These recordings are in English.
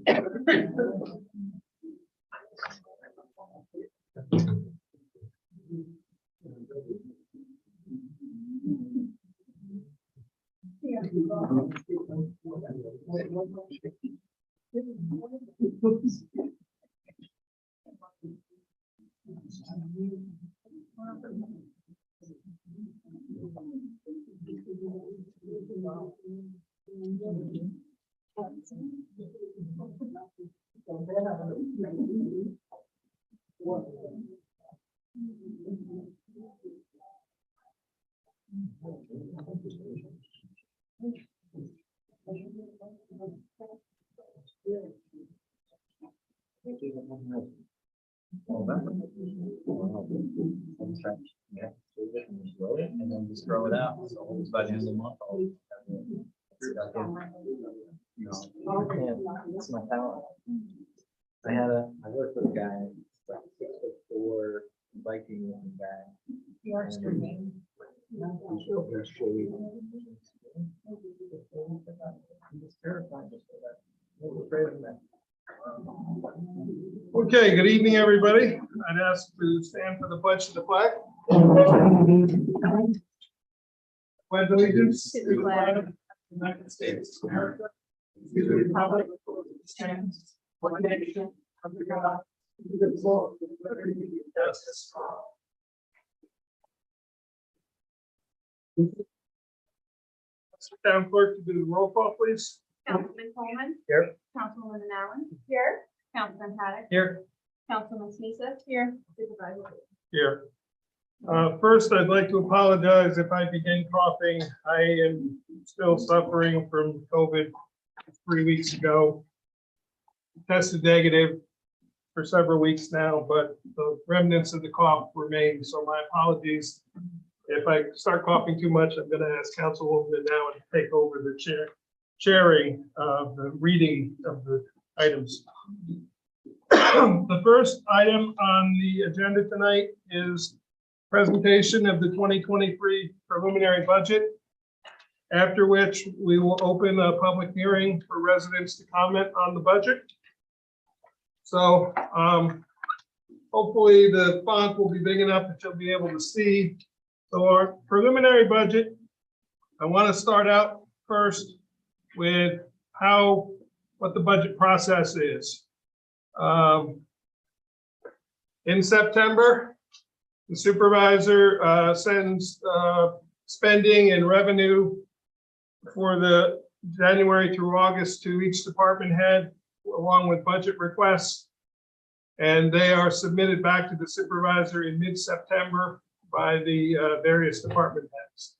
And then just throw it out. So by the end of the month, I'll it's my talent. I worked with a guy, like 6'4" Viking looking guy. You're streaming. Okay, good evening, everybody. I'd ask to stand for the pledge to the flag. Pledge allegiance to the flag of the United States of America, to the republic for which it stands, one nation, under God, indivisible, with liberty and justice for all. Town clerk to do the roll call, please. Councilman Coleman. Here. Councilwoman Allen. Here. Councilman Paddock. Here. Councilman Sneesa. Here. Supervisor. Here. First, I'd like to apologize if I begin coughing. I am still suffering from COVID 3 weeks ago. Tested negative for several weeks now, but the remnants of the cough remain. So my apologies. If I start coughing too much, I'm going to ask Councilwoman now to take over the chairing of the reading of the items. The first item on the agenda tonight is presentation of the 2023 preliminary budget, after which we will open a public hearing for residents to comment on the budget. So hopefully the font will be big enough that you'll be able to see. So our preliminary budget, I want to start out first with what the budget process is. In September, the supervisor sends spending and revenue for the January through August to each department head, along with budget requests. And they are submitted back to the supervisor in mid-September by the various department heads.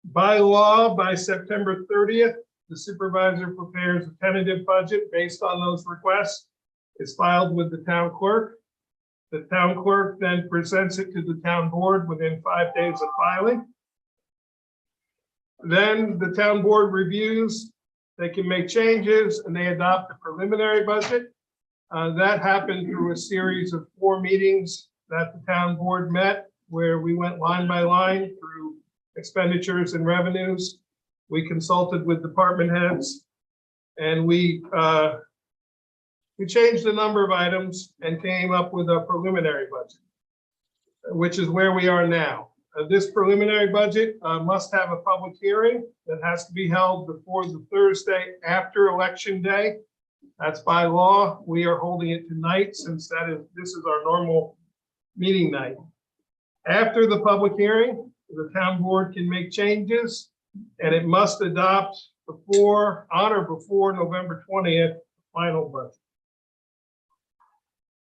By law, by September 30th, the supervisor prepares a tentative budget based on those requests. It's filed with the town clerk. The town clerk then presents it to the town board within 5 days of filing. Then the town board reviews, they can make changes, and they adopt the preliminary budget. That happened through a series of 4 meetings that the town board met, where we went line by line through expenditures and revenues. We consulted with department heads, and we changed a number of items and came up with a preliminary budget, which is where we are now. This preliminary budget must have a public hearing that has to be held before the Thursday after Election Day. That's by law. We are holding it tonight since this is our normal meeting night. After the public hearing, the town board can make changes, and it must adopt on or before November 20th, final budget.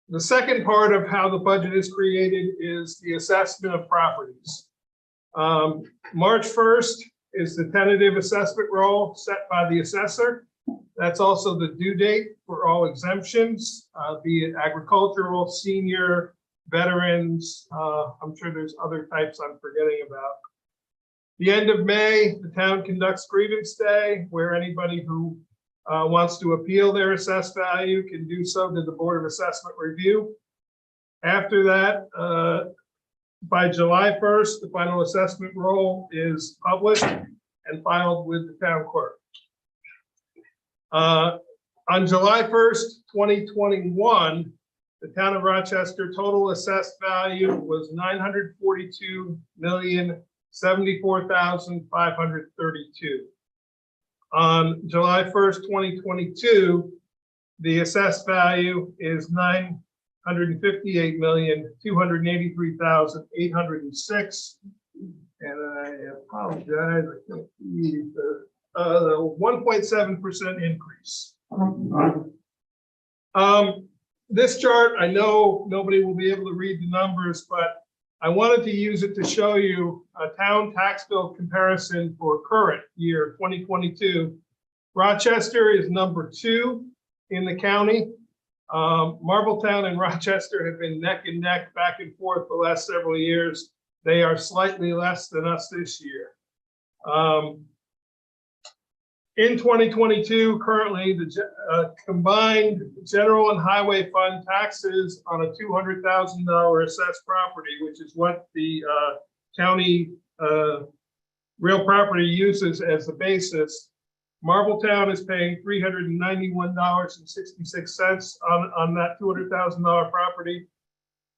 The second part of how the budget is created is the assessment of properties. March 1st is the tentative assessment roll set by the assessor. That's also the due date for all exemptions, be it agricultural, senior, veterans. I'm sure there's other types I'm forgetting about. The end of May, the town conducts grievance day, where anybody who wants to appeal their assessed value can do so to the Board of Assessment Review. After that, by July 1st, the final assessment roll is published and filed with the town clerk. On July 1st, 2021, the town of Rochester total assessed value was $942,074,532. On July 1st, 2022, the assessed value is $958,283,806. And I apologize, I can't see the 1.7% increase. This chart, I know nobody will be able to read the numbers, but I wanted to use it to show you a town tax bill comparison for current year 2022. Rochester is number 2 in the county. Marbletown and Rochester have been neck and neck, back and forth the last several years. They are slightly less than us this year. In 2022, currently, the combined general and highway fund taxes on a $200,000 assessed property, which is what the county real property uses as the basis. Marbletown is paying $391.66 on that $200,000 property.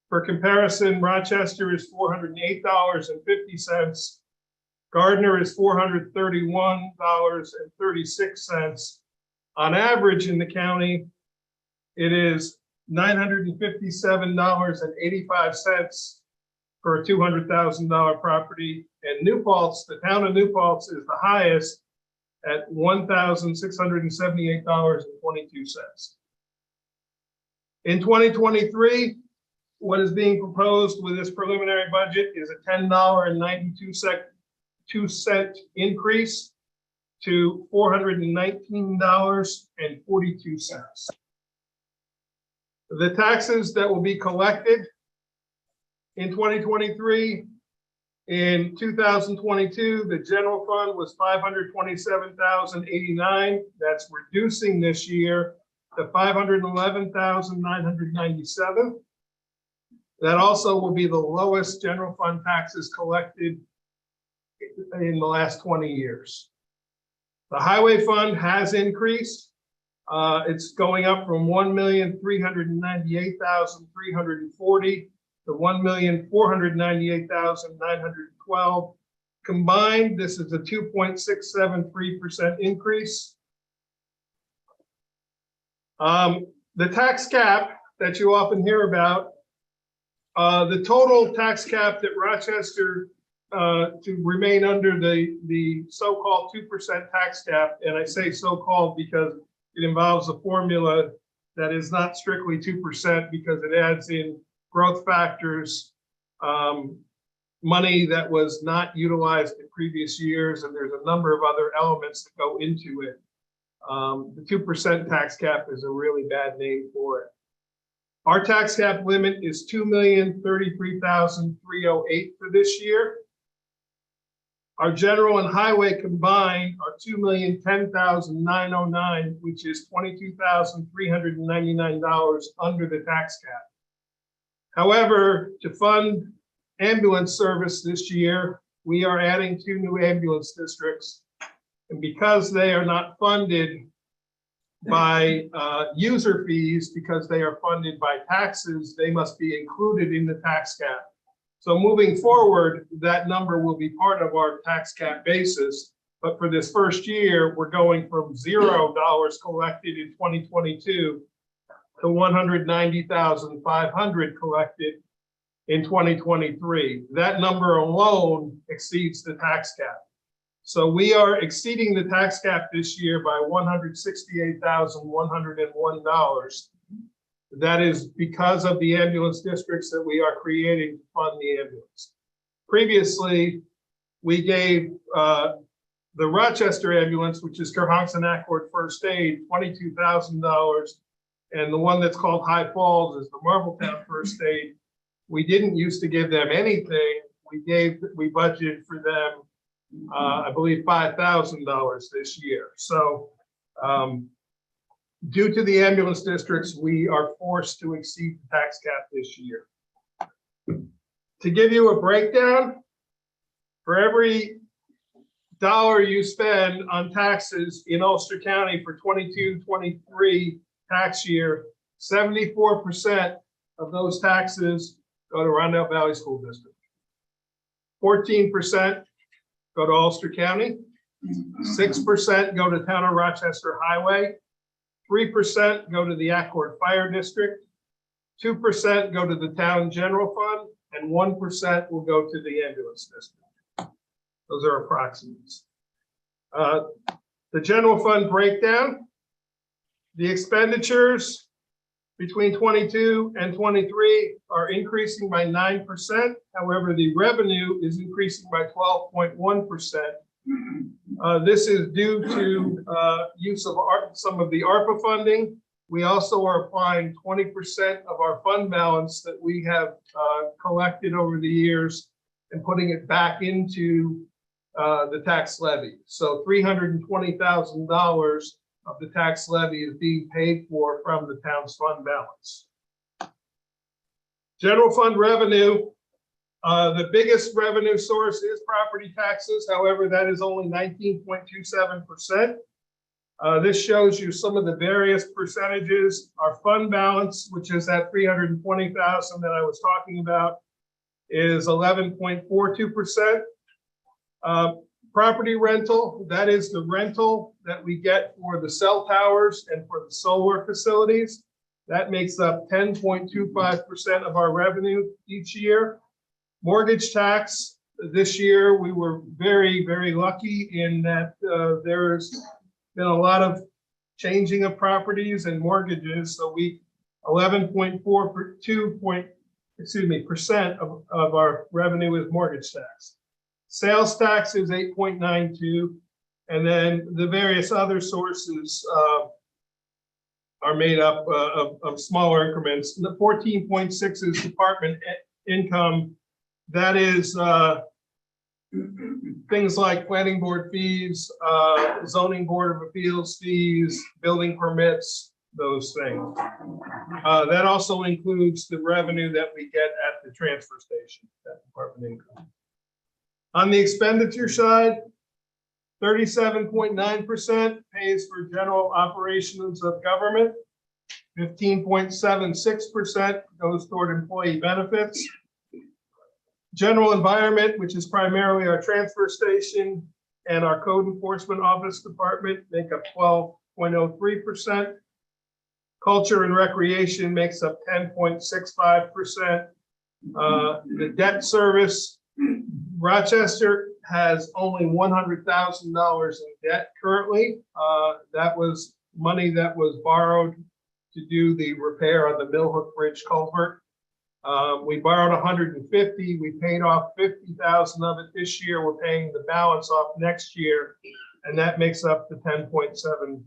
For comparison, Rochester is $408.50. Gardner is $431.36. On average in the county, it is $957.85 for a $200,000 property. And New Paltz, the town of New Paltz, is the highest at $1,678.22. In 2023, what is being proposed with this preliminary budget is a $10.92 increase to $419.42. The taxes that will be collected in 2023, in 2022, the general fund was $527,089. That's reducing this year to $511,997. That also will be the lowest general fund taxes collected in the last 20 years. The highway fund has increased. It's going up from $1,398,340 to $1,498,912. Combined, this is a 2.673% increase. The tax cap that you often hear about, the total tax cap that Rochester to remain under the so-called 2% tax cap, and I say so-called because it involves a formula that is not strictly 2% because it adds in growth factors, money that was not utilized in previous years, and there's a number of other elements that go into it. The 2% tax cap is a really bad name for it. Our tax cap limit is $2,033,308 for this year. Our general and highway combined are $2,010,909, which is $22,399 under the tax cap. However, to fund ambulance service this year, we are adding 2 new ambulance districts. And because they are not funded by user fees, because they are funded by taxes, they must be included in the tax cap. So moving forward, that number will be part of our tax cap basis. But for this first year, we're going from $0 collected in 2022 to $190,500 collected in 2023. That number alone exceeds the tax cap. So we are exceeding the tax cap this year by $168,101. That is because of the ambulance districts that we are creating to fund the ambulance. Previously, we gave the Rochester ambulance, which is Kerhonkson Accord First Aid, $22,000. And the one that's called High Falls is the Marbletown First Aid. We didn't used to give them anything. We budgeted for them, I believe, $5,000 this year. So due to the ambulance districts, we are forced to exceed the tax cap this year. To give you a breakdown, for every dollar you spend on taxes in Ulster County for 22-23 tax year, 74% of those taxes go to Rondell Valley School District. 14% go to Ulster County. 6% go to Town of Rochester Highway. 3% go to the Accord Fire District. 2% go to the Town General Fund, and 1% will go to the Ambulance District. Those are approximates. The general fund breakdown, the expenditures between 22 and 23 are increasing by 9%. However, the revenue is increasing by 12.1%. This is due to use of some of the ARPA funding. We also are applying 20% of our fund balance that we have collected over the years and putting it back into the tax levy. So $320,000 of the tax levy is being paid for from the town's fund balance. General fund revenue, the biggest revenue source is property taxes. However, that is only 19.27%. This shows you some of the various percentages. Our fund balance, which is that $320,000 that I was talking about, is 11.42%. Property rental, that is the rental that we get for the cell towers and for the solar facilities. That makes up 10.25% of our revenue each year. Mortgage tax, this year we were very, very lucky in that there's been a lot of changing of properties and mortgages. So we 11.42% of our revenue is mortgage tax. Sales tax is 8.92, and then the various other sources are made up of smaller increments. The 14.6 is department income. That is things like planning board fees, zoning board of appeals fees, building permits, those things. That also includes the revenue that we get at the transfer station, that department income. On the expenditure side, 37.9% pays for general operations of government. 15.76% goes toward employee benefits. General environment, which is primarily our transfer station and our code enforcement office department, make up 12.03%. Culture and recreation makes up 10.65%. The debt service, Rochester has only $100,000 in debt currently. That was money that was borrowed to do the repair on the Millhook Bridge culvert. We borrowed 150. We paid off 50,000 of it this year. We're paying the balance off next year, and that makes up the 10.71%.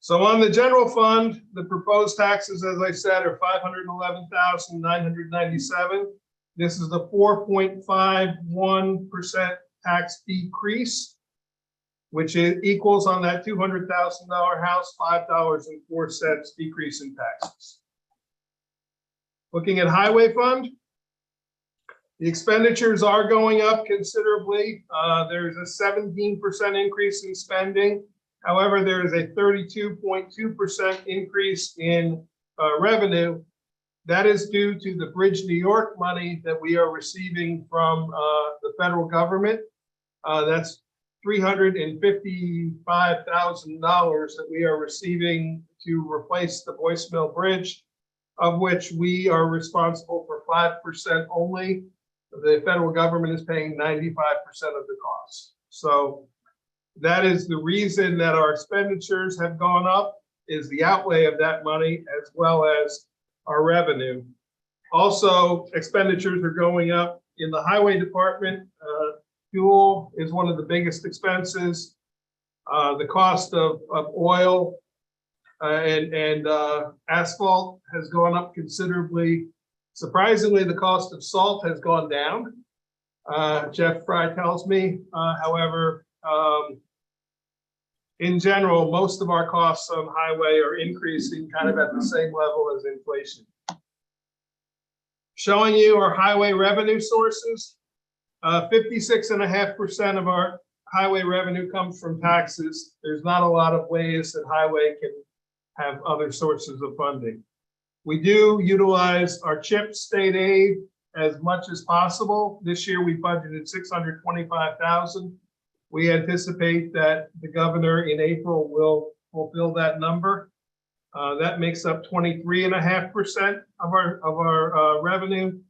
So on the general fund, the proposed taxes, as I said, are $511,997. This is a 4.51% tax decrease, which equals on that $200,000 house, $5.04 decrease in taxes. Looking at highway fund, the expenditures are going up considerably. There's a 17% increase in spending. However, there is a 32.2% increase in revenue. That is due to the Bridge New York money that we are receiving from the federal government. That's $355,000 that we are receiving to replace the Boyce Mill Bridge, of which we are responsible for 5% only. The federal government is paying 95% of the cost. So that is the reason that our expenditures have gone up, is the outlay of that money as well as our revenue. Also, expenditures are going up in the highway department. Fuel is one of the biggest expenses. The cost of oil and asphalt has gone up considerably. Surprisingly, the cost of salt has gone down. Jeff Fry tells me, however, in general, most of our costs on highway are increasing kind of at the same level as inflation. Showing you our highway revenue sources. 56.5% of our highway revenue comes from taxes. There's not a lot of ways that highway can have other sources of funding. We do utilize our CHIP state aid as much as possible. This year we budgeted $625,000. We anticipate that the governor in April will fulfill that number. That makes up 23.5% of our revenue.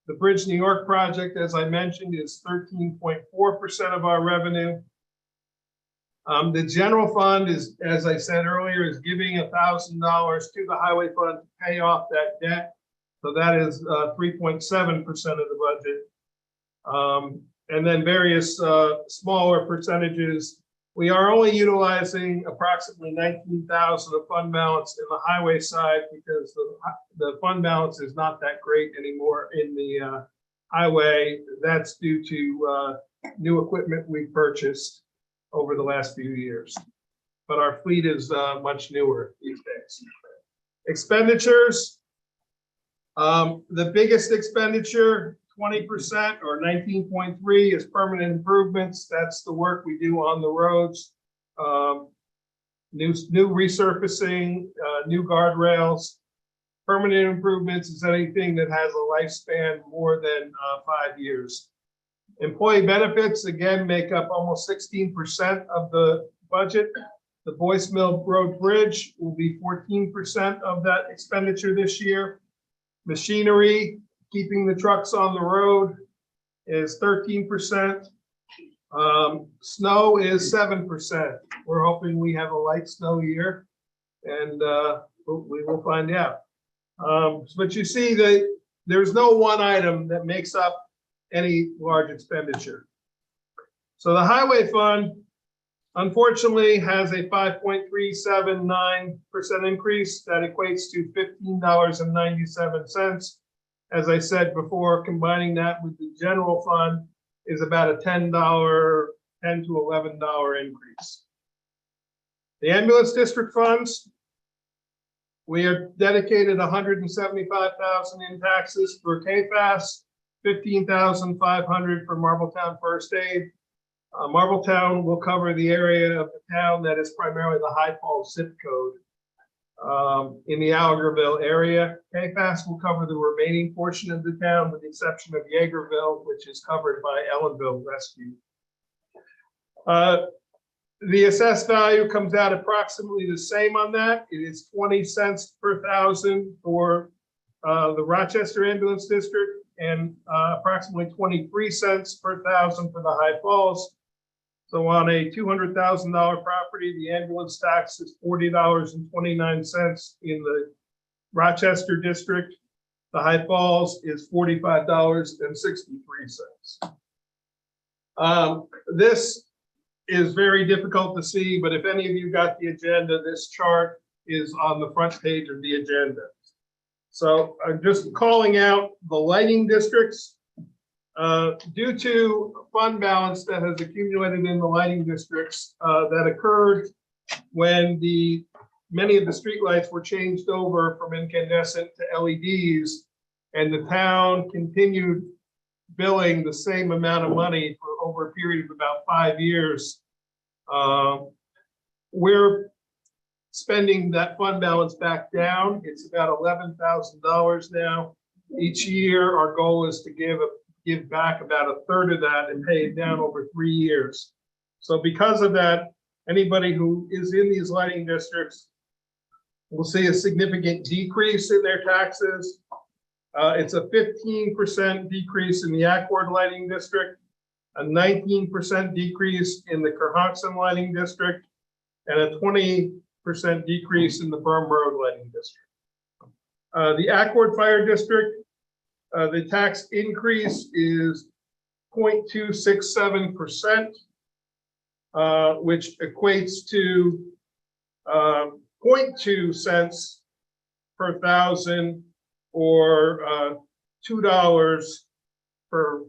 The Bridge New York project, as I mentioned, is 13.4% of our revenue. The general fund is, as I said earlier, is giving $1,000 to the highway fund to pay off that debt. So that is 3.7% of the budget. And then various smaller percentages. We are only utilizing approximately 19,000 of fund balance in the highway side because the fund balance is not that great anymore in the highway. That's due to new equipment we purchased over the last few years. But our fleet is much newer these days. Expenditures. The biggest expenditure, 20% or 19.3, is permanent improvements. That's the work we do on the roads. New resurfacing, new guardrails. Permanent improvements is anything that has a lifespan more than 5 years. Employee benefits, again, make up almost 16% of the budget. The Boyce Mill Road Bridge will be 14% of that expenditure this year. Machinery, keeping the trucks on the road, is 13%. Snow is 7%. We're hoping we have a light snow year, and we will find out. But you see that there's no one item that makes up any large expenditure. So the highway fund, unfortunately, has a 5.379% increase. That equates to $15.97. As I said before, combining that with the general fund is about a $10 to $11 increase. The ambulance district funds, we have dedicated $175,000 in taxes for KFAS, $15,500 for Marbletown First Aid. Marbletown will cover the area of the town that is primarily the High Falls zip code in the Algerville area. KFAS will cover the remaining portion of the town with the exception of Yeagerville, which is covered by Ellenville Rescue. The assessed value comes out approximately the same on that. It is 20 cents per thousand for the Rochester Ambulance District and approximately 23 cents per thousand for the High Falls. So on a $200,000 property, the ambulance tax is $40.29 in the Rochester district. The High Falls is $45.63. This is very difficult to see, but if any of you got the agenda, this chart is on the front page of the agenda. So I'm just calling out the lighting districts. Due to fund balance that has accumulated in the lighting districts that occurred when many of the streetlights were changed over from incandescent to LEDs, and the town continued billing the same amount of money for over a period of about 5 years. We're spending that fund balance back down. It's about $11,000 now. Each year, our goal is to give back about a third of that and pay it down over 3 years. So because of that, anybody who is in these lighting districts will see a significant decrease in their taxes. It's a 15% decrease in the Accord Lighting District, a 19% decrease in the Kerhonkson Lighting District, and a 20% decrease in the Burn Road Lighting District. The Accord Fire District, the tax increase is 0.267%, which equates to 0.2 cents per thousand, or $2 per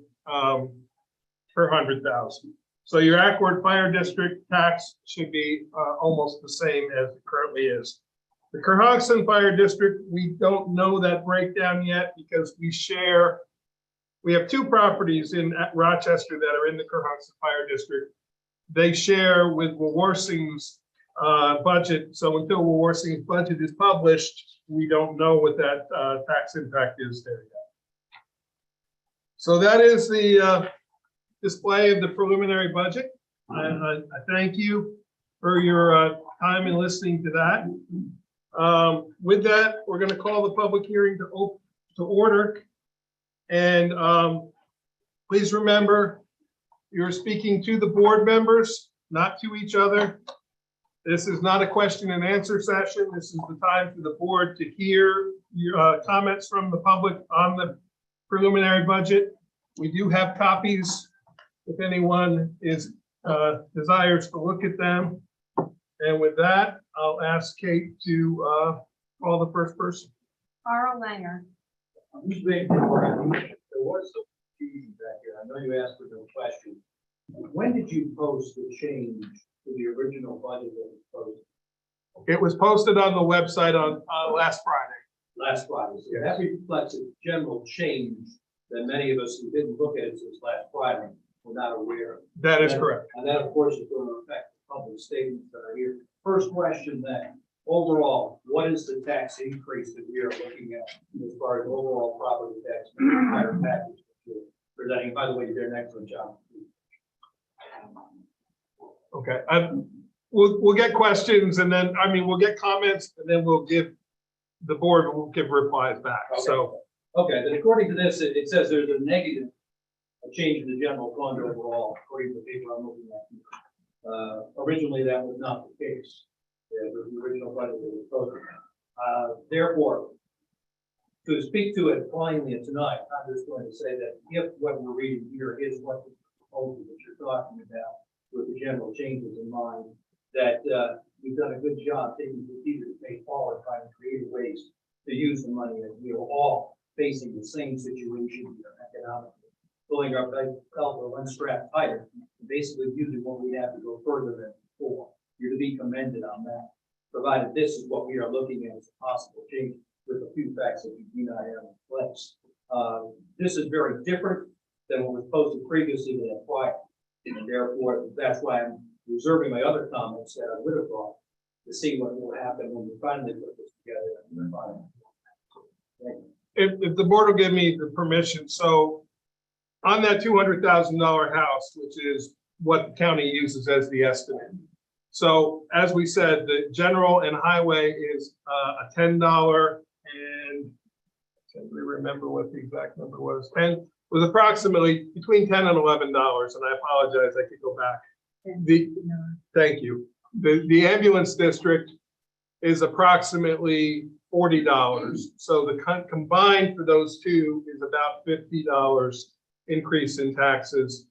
100,000. So your Accord Fire District tax should be almost the same as it currently is. The Kerhonkson Fire District, we don't know that breakdown yet because we share We have two properties in Rochester that are in the Cohasset Fire District. They share with Wawarsing's budget. So until Wawarsing's budget is published, we don't know what that tax impact is there yet. So that is the display of the preliminary budget. I thank you for your time in listening to that. With that, we're going to call the public hearing to order. And please remember, you're speaking to the board members, not to each other. This is not a question and answer session. This is the time for the board to hear your comments from the public on the preliminary budget. We do have copies if anyone desires to look at them. And with that, I'll ask Kate to call the first person. Carl Langer. Who's making it work? There was some confusion back here. I know you asked for the question. When did you post the change to the original budget that was posted? It was posted on the website on last Friday. Last Friday. So that reflects a general change that many of us who didn't look at it since last Friday were not aware of. That is correct. And that, of course, is going to affect the public statements that are here. First question then, overall, what is the tax increase that we are looking at as far as overall property tax and the entire package that you're presenting? By the way, you did an excellent job. Okay, we'll get questions and then, we'll get comments and then we'll give the board, will give replies back. Okay. So. Okay, then according to this, it says there's a negative, a change in the general fund overall, according to the paper I'm looking at here. Originally, that was not the case. The original budget that was posted. Therefore, to speak to it plainly tonight, I'm just going to say that if what we're reading here is what the proposal that you're talking about with the general changes in mind, that we've done a good job taking the procedure to pay forward, trying to create ways to use the money, and we are all facing the same situation here economically, pulling our belt or one strap tighter, basically using what we have to go further than before. You're to be commended on that, provided this is what we are looking at as a possible change with a few facts that we do not have in place. This is very different than what was posted previously to that prior, and therefore that's why I'm reserving my other comments that I would have brought to see what will happen when we finally put this together. Thank you. If the board will give me the permission, so on that $200,000 house, which is what the county uses as the estimate. So as we said, the general and highway is a $10 and I can't really remember what the exact number was. And was approximately between $10 and $11. And I apologize, I could go back. Thank you. The ambulance district is approximately $40. So the combined for those two is about $50 increase in taxes,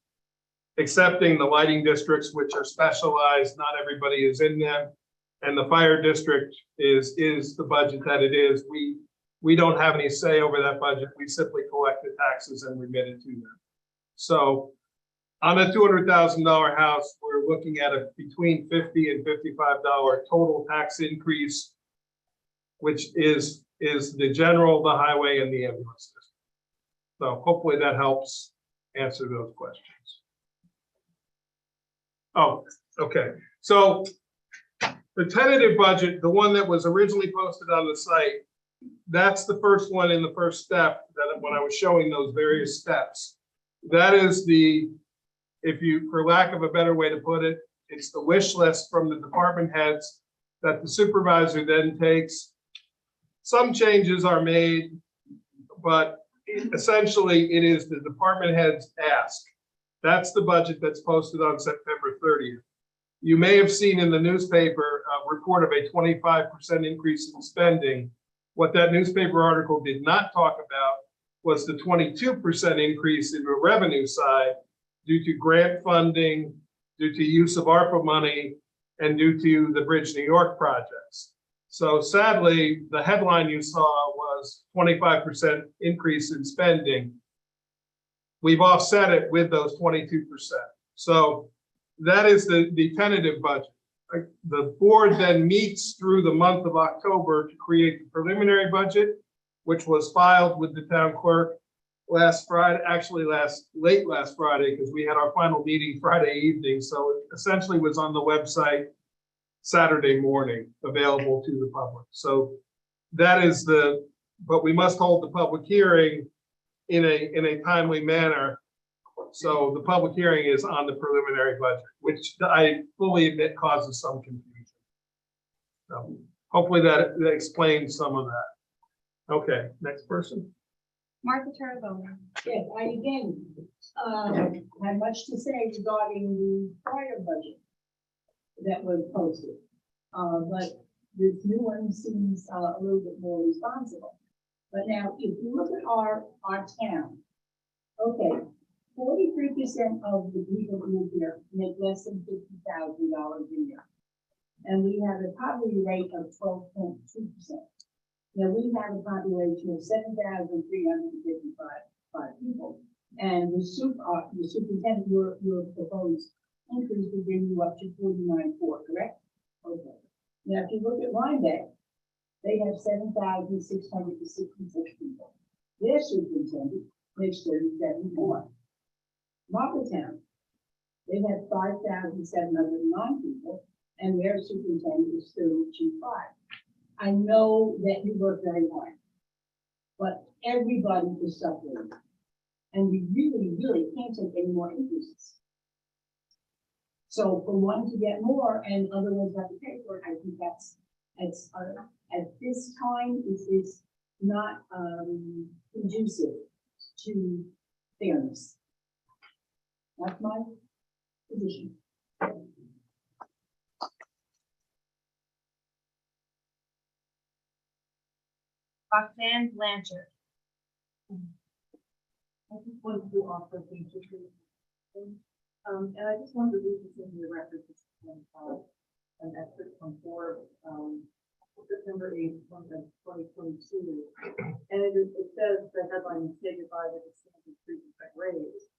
excepting the lighting districts, which are specialized. Not everybody is in them. And the fire district is the budget that it is. We don't have any say over that budget. We simply collect the taxes and remit it to them. So on a $200,000 house, we're looking at a between $50 and $55 total tax increase, which is the general, the highway, and the ambulance district. So hopefully that helps answer those questions. Oh, okay. So the tentative budget, the one that was originally posted on the site, that's the first one in the first step that when I was showing those various steps. That is the, if you, for lack of a better way to put it, it's the wish list from the department heads that the supervisor then takes. Some changes are made, but essentially it is the department heads ask. That's the budget that's posted on September 30th. You may have seen in the newspaper a report of a 25% increase in spending. What that newspaper article did not talk about was the 22% increase in the revenue side due to grant funding, due to use of ARPA money, and due to the Bridge New York projects. So sadly, the headline you saw was 25% increase in spending. We've offset it with those 22%. So that is the tentative budget. The board then meets through the month of October to create the preliminary budget, which was filed with the town clerk. last Friday, actually late last Friday, because we had our final meeting Friday evening, so it essentially was on the website Saturday morning, available to the public. So that is but we must hold the public hearing in a timely manner. So the public hearing is on the preliminary budget, which I fully admit causes some confusion. So hopefully that explains some of that. Okay, next person. Martha Terabonne. Yes, I again, had much to say regarding the prior budget that was posted. But this new one seems a little bit more responsible. But now, if you look at our town, okay, 43% of the people who live here make less than $50,000 a year. And we have a poverty rate of 12.2%. Now, we have a population of 7,355 people. And the superintendent, your proposed increase will bring you up to 49.4, correct? Okay. Now, if you look at Rhinebeck, they have 7,666 people. Their superintendent makes 37.4. Marpletown, they have 5,709 people, and their superintendent is 32.5. I know that you work very hard, but everybody is suffering. And we really can't take any more increases. So for one to get more and other ones have to pay for it, I think that's at this time, is not conducive to fairness. That's my position. Roxanne Blanchard. I just wanted to offer things to you. And I just wanted to read this into the record, an excerpt from September 8th, 2022. And it says the headline is stated by the standard 3% raise.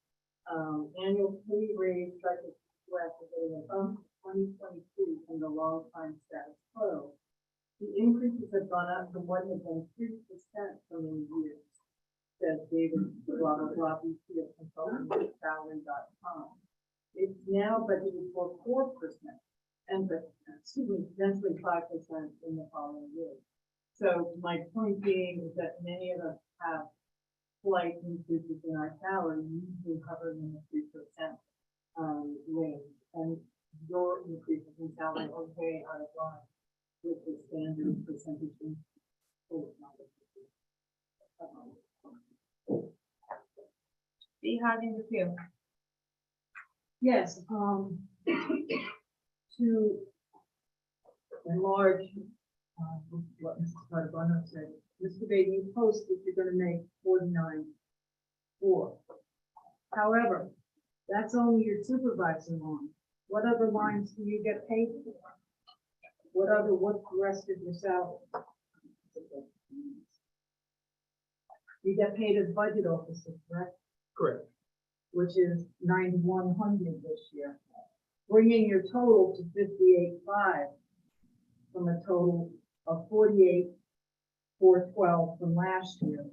Annual pay raise started after getting a bump 2022 from the long time status quo. The increases have gone up from what had been 3% for many years, says David blah blah blah VP of consulting at salary.com. It's now budgeted for 4% and potentially 5% in the following year. So my point being is that many of us have slight increases in our salary, usually hovering in the 3% range, and your increases in salary are way out of line with the standard percentage. Be having the few. Yes, to enlarge what Mr. Cardona said, Mr. Beatty, you posted you're going to make 49.4. However, that's only your supervisor line. What other lines do you get paid for? What's the rest of your salary? You get paid as budget officer, correct? Correct. Which is 9,100 this year, bringing your total to 58.5 from a total of 48,412 from last year.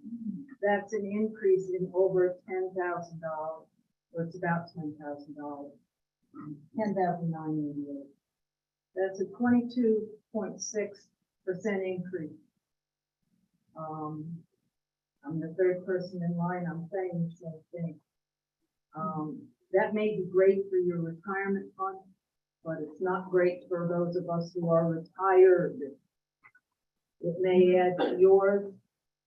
That's an increase in over $10,000, or it's about $10,000, $10,988. That's a 22.6% increase. I'm the third person in line. I'm saying the same thing. That may be great for your retirement fund, but it's not great for those of us who are retired. It may add to yours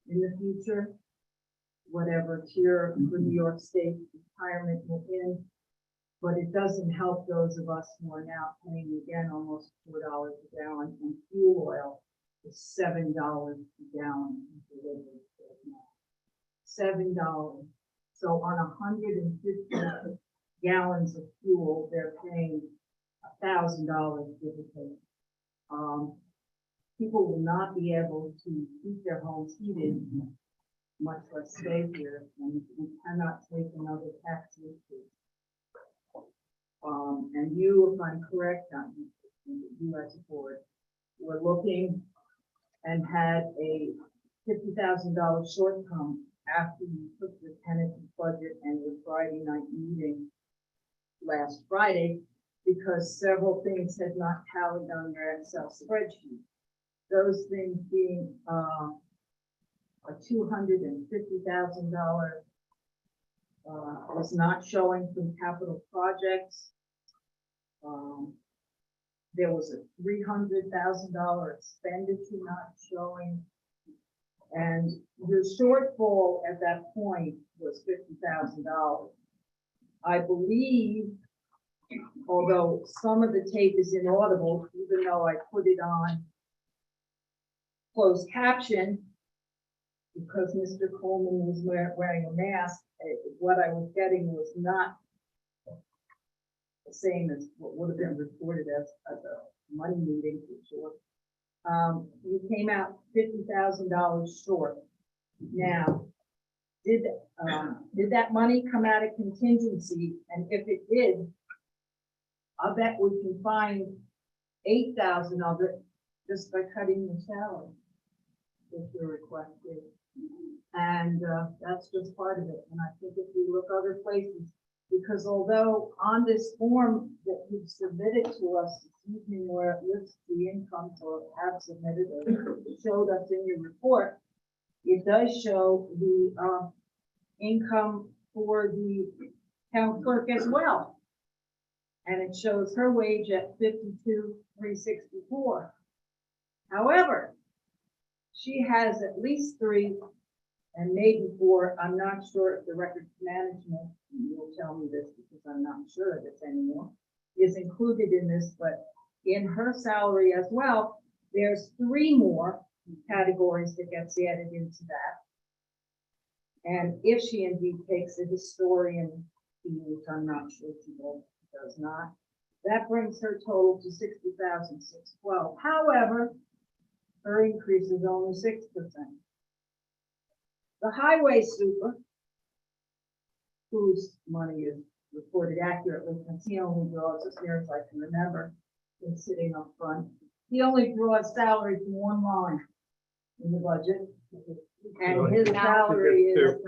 in the future, whatever tier for New York State retirement you're in, but it doesn't help those of us who are now paying again almost $4 a gallon, and fuel oil is $7 a gallon. $7. So on 150 gallons of fuel, they're paying $1,000, give or take. People will not be able to keep their homes heated, much less stay here, and we cannot take another tax increase. And you, if I'm correct, you as a board, were looking and had a $50,000 shortcoming after you took the tentative budget and the Friday night meeting last Friday, because several things had not tallied on your Excel spreadsheet. Those things being, a $250,000 was not showing from capital projects. There was a $300,000 expenditure not showing. And your shortfall at that point was $50,000. I believe, although some of the tape is inaudible, even though I put it on closed caption, because Mr. Coleman was wearing a mask, what I was getting was not the same as what would have been reported as a money meeting for sure. You came out $50,000 short. Now, did that money come out of contingency? And if it did, I bet we can find 8,000 of it just by cutting the salary, if you're requested. And that's just part of it. And I think if we look other places, because although on this form that you've submitted to us this evening, where it lists the income or have submitted or showed us in your report, it does show the income for the town clerk as well. And it shows her wage at $52,364. However, she has at least 3 and maybe 4. I'm not sure if the records management, will tell me this because I'm not sure of this anymore, is included in this, but in her salary as well, there's 3 more categories that gets added into that. And if she indeed takes a historian, which I'm not sure she does not, that brings her total to $60,612. However, her increase is only 6%. The highway super, whose money is reported accurately, since he only draws, as near as I can remember, been sitting up front, he only draws salary from 1 line in the budget. And his salary is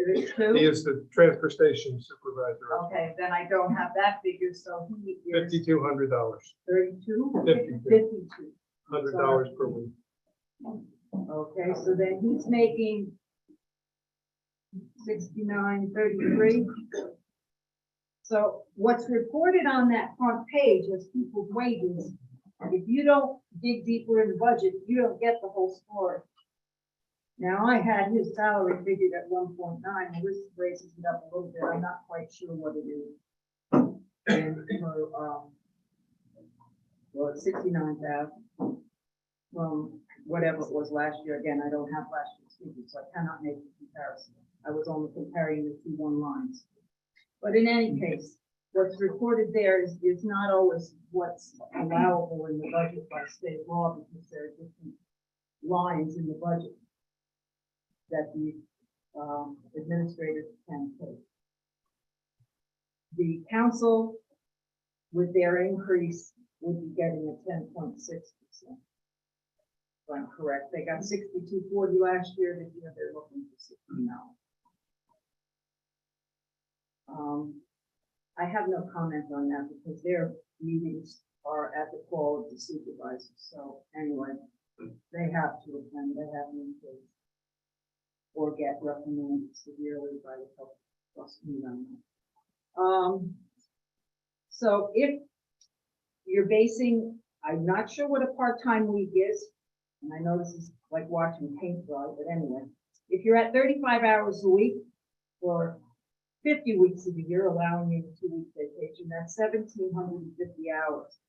it 2? He is the transfer station supervisor. Okay, then I don't have that figure, so he is $5,200. 32? 52. 52. $100 per week. Okay, so then he's making 69.33. So what's reported on that front page as people's wages, if you don't dig deeper in the budget, you don't get the whole story. Now, I had his salary figured at 1.9, and this raises it up a little bit. I'm not quite sure what it is. And for, well, it's 69,000 from whatever it was last year. Again, I don't have last year's figures, so I cannot make the comparison. I was only comparing the 2 1 lines. But in any case, what's reported there is not always what's allowable in the budget by state law, because there are different lines in the budget that the administrators can take. The council, with their increase, would be getting a 10.6%. If I'm correct, they got 62.40 last year. This year they're looking for 60 now. I have no comment on that because their meetings are at the call of the supervisors. So anyway, they have to attend. They have an increase or get reprimanded severely by the health trustee on that. So if you're basing, I'm not sure what a part-time week is, and I know this is like watching paint dry, but anyway, if you're at 35 hours a week for 50 weeks of the year, allowing you a 2-week vacation, that's 1,750 hours.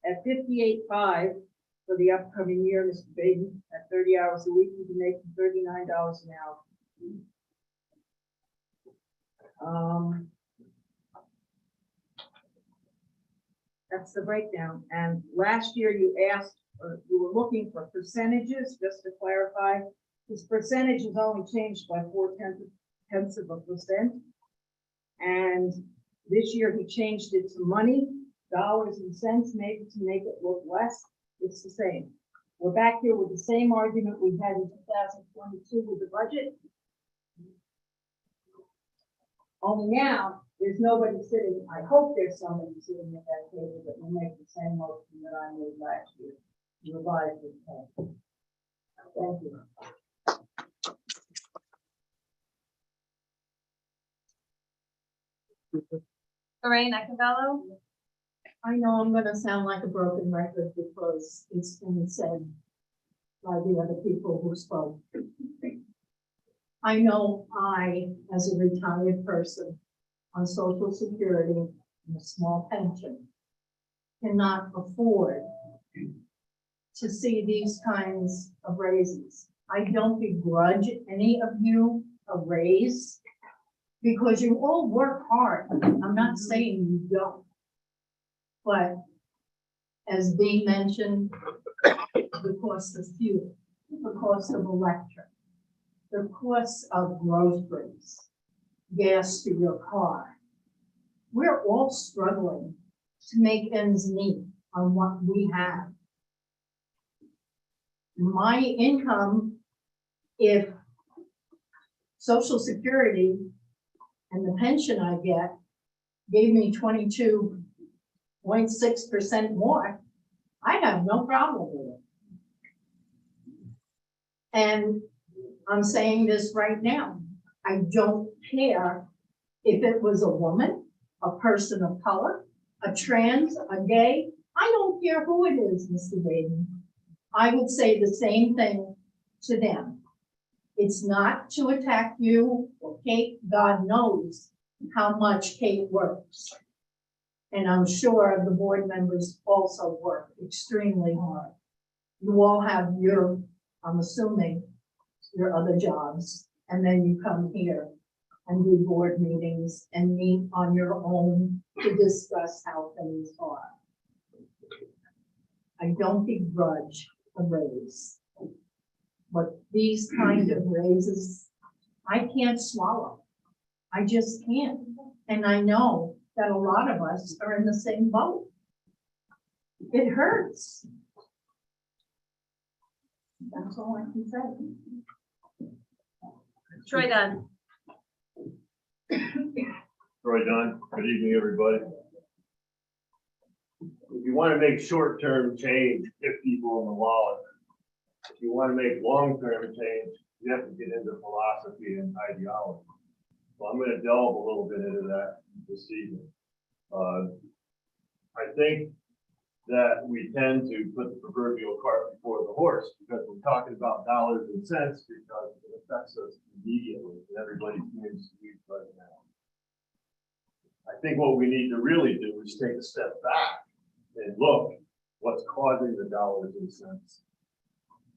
At 58.5 for the upcoming year, Mr. Baden, at 30 hours a week, you can make $39 an hour. That's the breakdown. And last year you asked, or you were looking for percentages, just to clarify. This percentage is only changed by 0.4%. And this year he changed it to money, dollars and cents, maybe to make it look less. It's the same. we're back here with the same argument we had in 2022 with the budget. Only now, there's nobody sitting, I hope there's somebody sitting at that table that will make the same motion that I made last year. Revise this plan. Thank you. Lorraine Eccavello, I know I'm gonna sound like a broken record because it's been said by the other people who spoke. I know I, as a retired person on Social Security and a small pension, cannot afford to see these kinds of raises. I don't begrudge any of you a raise because you all work hard. I'm not saying you don't. But as Dee mentioned, the cost of fuel, the cost of electric, the cost of groceries, gas for your car. We're all struggling to make ends meet on what we have. My income, if Social Security and the pension I get gave me 22.6% more, I have no problem with it. And I'm saying this right now. I don't care if it was a woman, a person of color, a trans, a gay. I don't care who it is, Mr. Baden. I would say the same thing to them. It's not to attack you or Kate. God knows how much Kate works. And I'm sure the board members also work extremely hard. You all have your, I'm assuming, your other jobs, and then you come here and do board meetings and meet on your own to discuss how things are. I don't begrudge a raise, but these kind of raises, I can't swallow. I just can't. And I know that a lot of us are in the same boat. It hurts. That's all I can say. Troy Dunn. Troy Dunn, good evening, everybody. If you want to make short-term change, hit people in the wallet. If you want to make long-term change, you have to get into philosophy and ideology. So I'm going to delve a little bit into that this evening. I think that we tend to put the proverbial cart before the horse because we're talking about dollars and cents because it affects us immediately and everybody's needs right now. I think what we need to really do is take a step back and look what's causing the dollars and cents.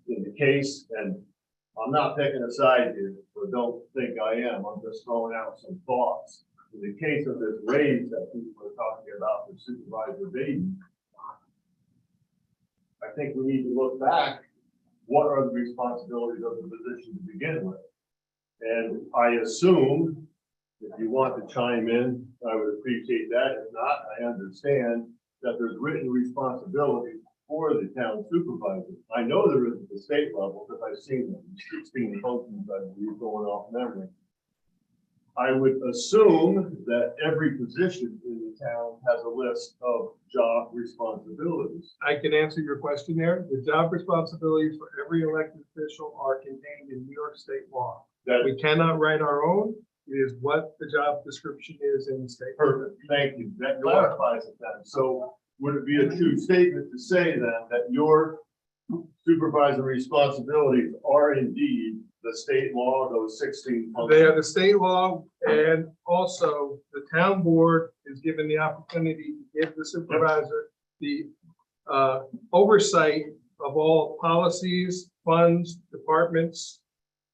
In the case, and I'm not picking a side here, so don't think I am, I'm just throwing out some thoughts. In the case of this raise that people are talking about for Supervisor Baden, I think we need to look back, what are the responsibilities of the position to begin with? And I assume, if you want to chime in, I would appreciate that. If not, I understand that there's written responsibility for the town supervisor. I know there is at the state level because I've seen them, 16 functions, I believe, going off memory. I would assume that every position in the town has a list of job responsibilities. I can answer your question there. The job responsibilities for every elected official are contained in New York state law. That We cannot write our own. It is what the job description is in the state. perfect. Thank you. That clarifies it then. So would it be a true statement to say then that your supervisory responsibilities are indeed the state law, those 16 functions? They are the state law, and also the town board is given the opportunity to give the supervisor the oversight of all policies, funds, departments,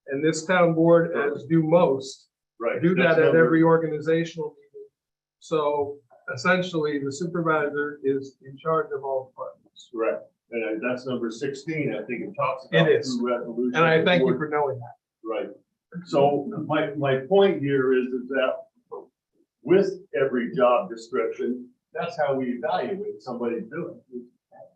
and this town board, as do most, Right. do That's that at number- every organizational meeting. So essentially, the supervisor is in charge of all departments. Correct. And that's number 16. I think it talks about It is. through resolution. And I thank you for knowing that. Right. So my point here is that with every job description, that's how we evaluate somebody's doing.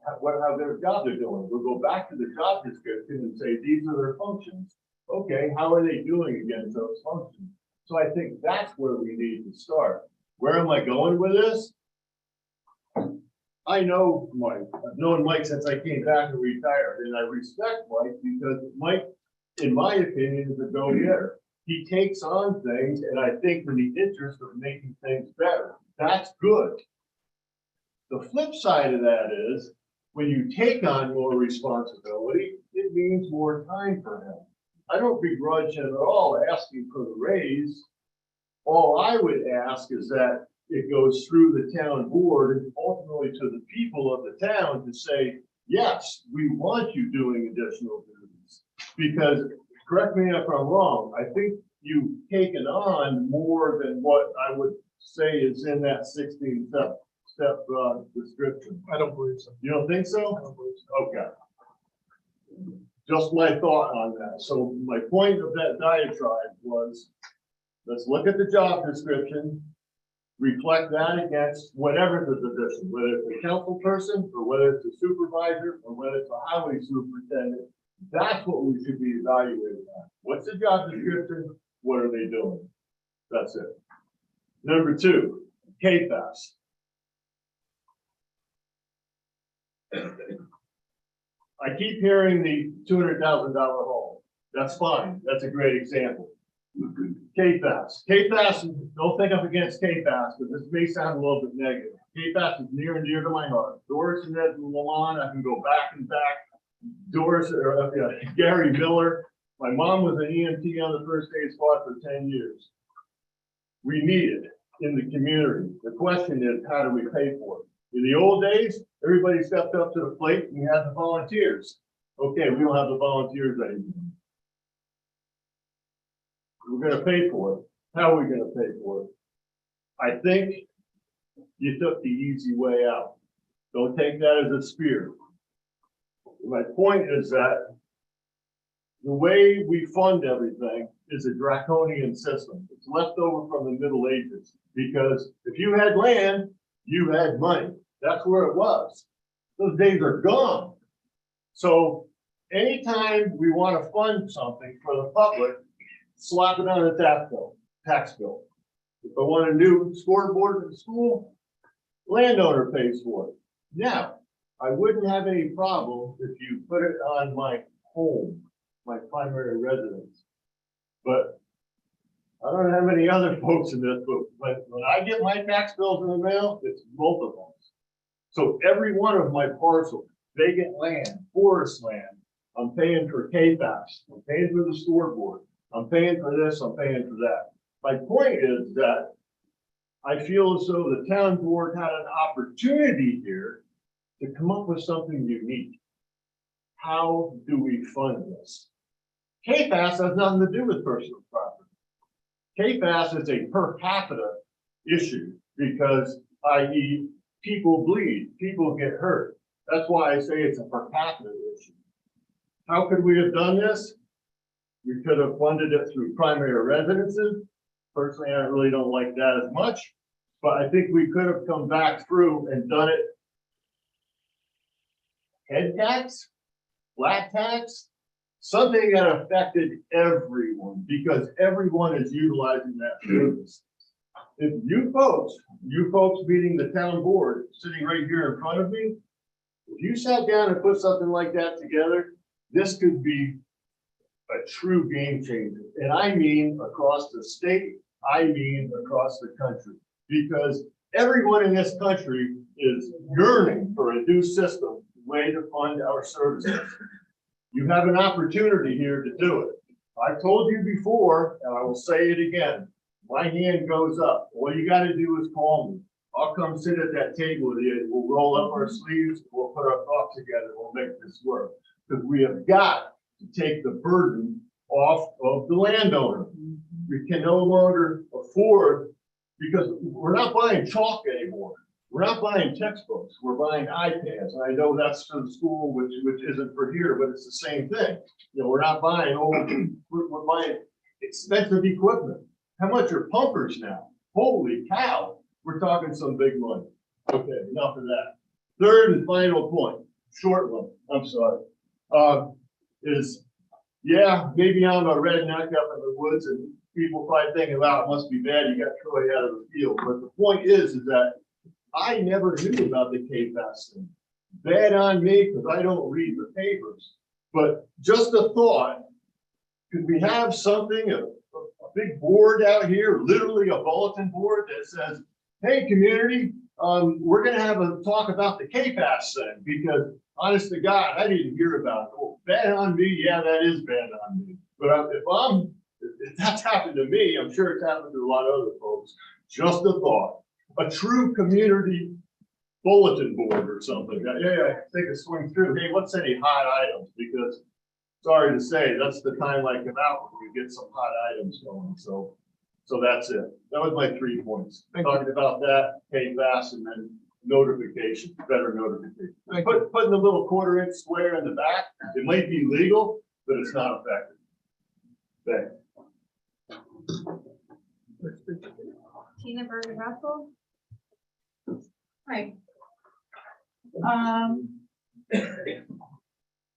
how their job they're doing. We'll go back to the job description and say, these are their functions. Okay, how are they doing against those functions? So I think that's where we need to start. Where am I going with this? I know Mike. I've known Mike since I came back and retired, and I respect Mike because Mike, in my opinion, is a go-getter. He takes on things, and I think in the interest of making things better. That's good. The flip side of that is, when you take on more responsibility, it means more time for him. I don't begrudge him at all asking for the raise. All I would ask is that it goes through the town board and ultimately to the people of the town to say, yes, we want you doing additional duties. Because, correct me if I'm wrong, I think you've taken on more than what I would say is in that 16-step description. I don't believe so. You don't think so? I don't believe so. Okay. Just my thought on that. So my point of that diatribe was, let's look at the job description, reflect that against whatever the position, whether it's a council person, or whether it's a supervisor, or whether it's a highway superintendent. That's what we should be evaluating at. What's the job description? What are they doing? That's it. Number 2, KFAS. I keep hearing the $200,000 home. That's fine. That's a great example. KFAS. KFAS, don't think I'm against KFAS, but this may sound a little bit negative. KFAS is near and dear to my heart. Doris and Ed Lamont, I can go back and back. Doris, Gary Miller. My mom was an EMT on the first aid squad for 10 years. We need it in the community. The question is, how do we pay for it? In the old days, everybody stepped up to the plate and we had the volunteers. Okay, we don't have the volunteers anymore. We're gonna pay for it. How are we gonna pay for it? I think you took the easy way out. Don't take that as a spear. My point is that the way we fund everything is a draconian system. It's left over from the Middle Ages, because if you had land, you had money. That's where it was. Those days are gone. So anytime we want to fund something for the public, slap it on a tax bill. If I want a new scoreboard in the school, landowner pays for it. Now, I wouldn't have any problem if you put it on my home, my primary residence. But I don't have any other folks in this book, but when I get my tax bills in the mail, it's multiple. So every one of my parcels, vacant land, forest land, I'm paying for KFAS, I'm paying for the scoreboard, I'm paying for this, I'm paying for that. My point is that I feel as though the town board had an opportunity here to come up with something unique. How do we fund this? KFAS has nothing to do with personal property. KFAS is a per capita issue because, i.e., people bleed, people get hurt. That's why I say it's a per capita issue. How could we have done this? We could have funded it through primary residences. Personally, I really don't like that as much, but I think we could have come back through and done it head tax, flat tax, something that affected everyone, because everyone is utilizing that service. If you folks meeting the town board, sitting right here in front of me, if you sat down and put something like that together, this could be a true game changer. And I mean across the state, I mean across the country, because everyone in this country is yearning for a new system, way to fund our services. You have an opportunity here to do it. I've told you before, and I will say it again, my hand goes up. All you got to do is call me. I'll come sit at that table with you. We'll roll up our sleeves. We'll put our thoughts together. We'll make this work. Because we have got to take the burden off of the landowner. We can no longer afford, because we're not buying chalk anymore. We're not buying textbooks. We're buying iPads. And I know that's for the school, which isn't for here, but it's the same thing. You know, we're not buying we're buying expensive equipment. How much are pumpers now? Holy cow. We're talking some big money. Okay, enough of that. Third and final point. short one, I'm sorry, is, yeah, maybe I'm a redneck up in the woods and people probably thinking, wow, it must be bad, you got Troy out of the field. But the point is that I never knew about the KFAS thing. Bad on me, because I don't read the papers. But just a thought, could we have something, a big board out here, literally a bulletin board that says, hey, community, we're gonna have a talk about the KFAS thing, because honest to God, I didn't hear about it. Oh, bad on me, yeah, that is bad on me. But if that's happened to me, I'm sure it's happened to a lot of other folks. Just a thought, a true community bulletin board or something. Yeah, take a swing through. Hey, what's any hot items? Because sorry to say, that's the time I come out when we get some hot items going. So that's it. That was my 3 points. Talking about that, KFAS, and then notification, better notification. Putting a little 1/4-inch square in the back, it might be legal, but it's not effective. Thanks. Tina Berger Russell. Hi.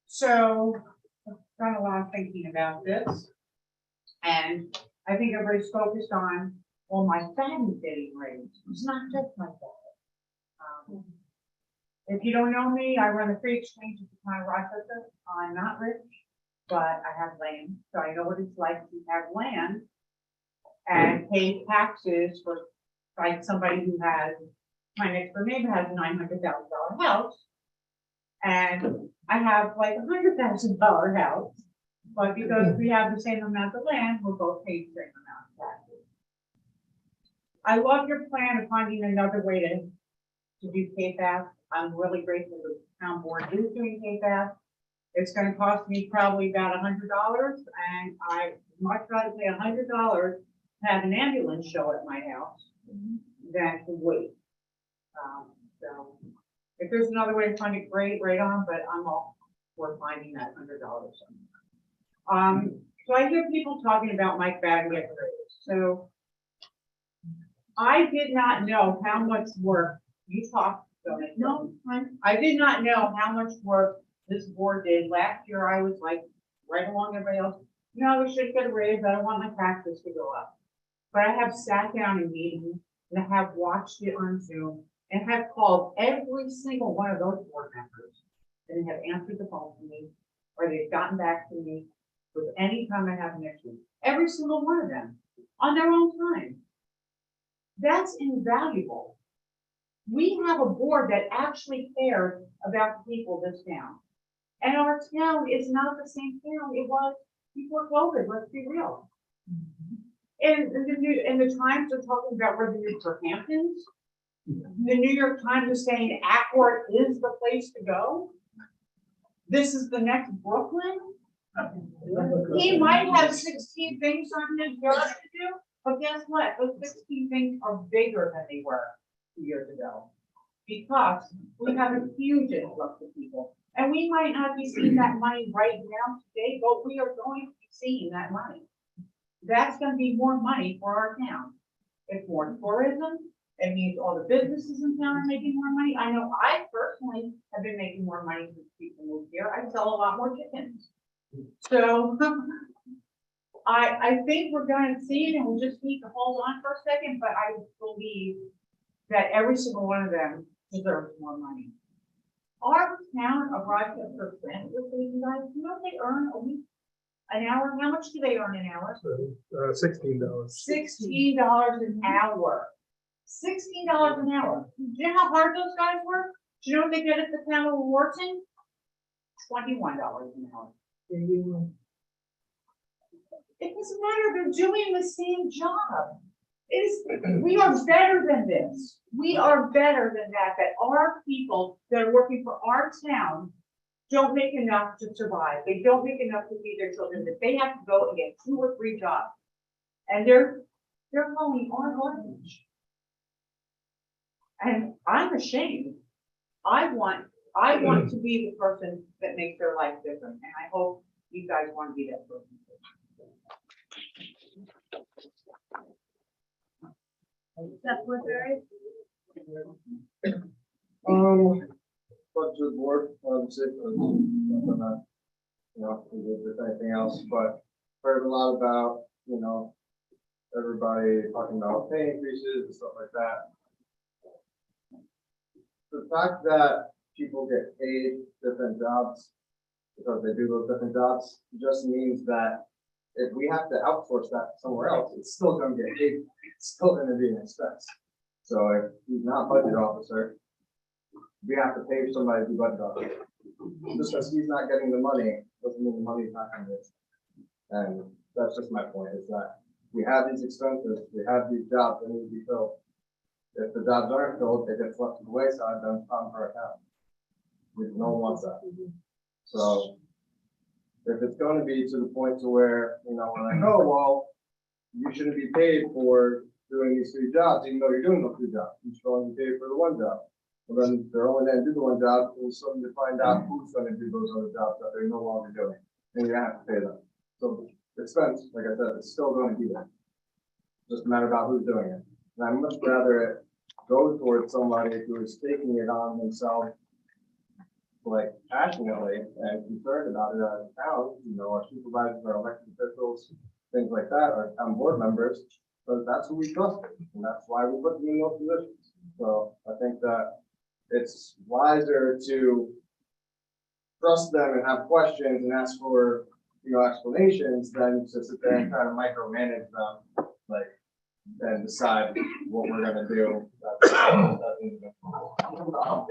So I've done a lot of thinking about this. And I think everybody's focused on, well, my family's getting raised. It's not just my family. If you don't know me, I run a free exchange at the town of Rochester. I'm not rich, but I have land. So I know what it's like to have land and pay taxes for, like, somebody who has, my next door neighbor has a $900,000 house. And I have like $100,000 house, but because we have the same amount of land, we're both paying the same amount of taxes. I love your plan of finding another way to do KFAS. I'm really grateful the town board is doing KFAS. It's gonna cost me probably about $100, and I much rather pay $100 to have an ambulance show at my house than to wait. So if there's another way to find it, great, right on, but I'm all for finding that $100. So I hear people talking about Mike Batten getting raised. So I did not know how much work you talked. No, I did not know how much work this board did. Last year, I was like, right along everybody else, no, we should get a raise. I don't want my taxes to go up. But I have sat down in meetings and I have watched it on Zoom and have called every single one of those board members and have answered the phone to me, or they've gotten back to me with any time I have an issue. Every single one of them on their own time. That's invaluable. We have a board that actually cares about the people of this town. And our town is not the same town it was before COVID, let's be real. And the Times are talking about revenue for Hamptons. The New York Times is saying Acworth is the place to go. This is the next Brooklyn. He might have 16 things on his yard to do, but guess what? Those 16 things are bigger than they were 2 years ago. Because we have a huge influx of people. And we might not be seeing that money right now today, but we are going to be seeing that money. That's going to be more money for our town. It's more tourism. It means all the businesses in town are making more money. I know I personally have been making more money since people moved here. I sell a lot more chickens. So I think we're going to see it, and we just need to hold on for a second, but I believe that every single one of them deserves more money. Our town of Rochester, you guys, you know they earn a week, an hour? How much do they earn an hour? $16. $16 an hour. $16 an hour. Do you know how hard those guys work? Do you know what they get at the town of Wharton? $21 an hour. It doesn't matter, they're doing the same job. We are better than this. We are better than that our people that are working for our town don't make enough to survive. They don't make enough to feed their children, that they have to go and get 2 or 3 jobs. And they're calling our garbage. And I'm ashamed. I want to be the person that makes their life different. And I hope you guys want to be that person. Seth Woodbury. But to the board, obviously, nothing that, you know, if there's anything else, but heard a lot about, you know, everybody talking about pay increases and stuff like that. The fact that people get paid different jobs because they do those different jobs just means that if we have to outsource that somewhere else, it's still gonna get paid, it's still gonna be an expense. So if he's not budget officer, we have to pay somebody to be budget officer. Just because he's not getting the money, doesn't mean the money's not coming in. And that's just my point, is that we have these expenses, we have these jobs that need to be filled. If the jobs aren't filled, they get swept to the wayside, then it's time for account. No one wants that. So if it's going to be to the point to where, you know, we're like, oh, well, you shouldn't be paid for doing these 3 jobs, even though you're doing those 2 jobs. You should only be paid for the 1 job. Well, then they're only going to do the 1 job, and suddenly to find out who's going to do those other jobs that they're no longer doing. And you have to pay them. So the expense, like I said, it's still going to be there. Just a matter about who's doing it. And I'd much rather it go towards somebody who is taking it on themselves, like passionately and concerned about it as a town, you know, our supervisors, our elected officials, things like that, our town board members, but that's who we trust, and that's why we put them in those positions. So I think that it's wiser to trust them and have questions and ask for, you know, explanations than to sit there and try to micromanage them, like, and decide what we're gonna do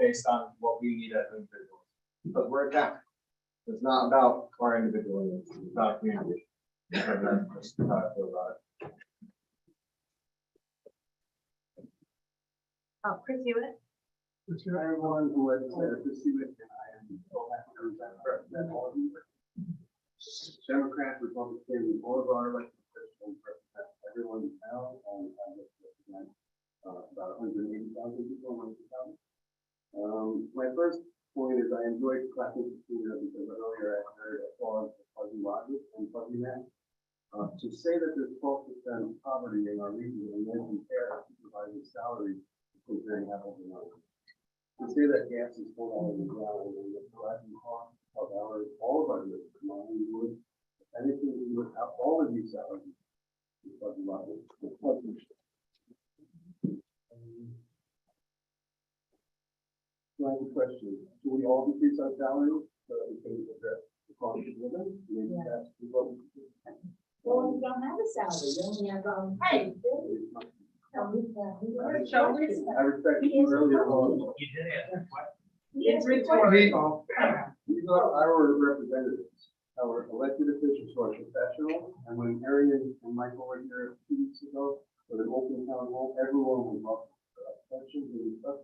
based on what we need as individuals. Because we're a town. It's not about our individual needs, it's about community. And that's just how I feel about it. Chris Hewitt. Everyone who has said this, and I am so happy to represent all of you. Democrat, Republican, all of our elected officials represent everyone in town, and I represent about 180,000 people. My first point is I enjoyed clapping to Tina because earlier I heard applause for Fuzzy Logic and Fuzzy Math. To say that there's 12% poverty in our region and then compare supervising salaries is very apples and oranges. To say that gas is $4 a gallon and the rising cost of all of our goods, mine, wood, anything we would have all of these salaries. Is Fuzzy Logic. So I have a question. Do we all increase our salary so that we can address the cost of living? Maybe that's what we do. Well, we don't have a salary, we only have, hey. I respect you earlier on. It's rhetorical. These are our representatives, our elected officials who are professional. And when Arian and Michael were here 2 weeks ago for the open town hall, everyone was welcome for questions and stuff.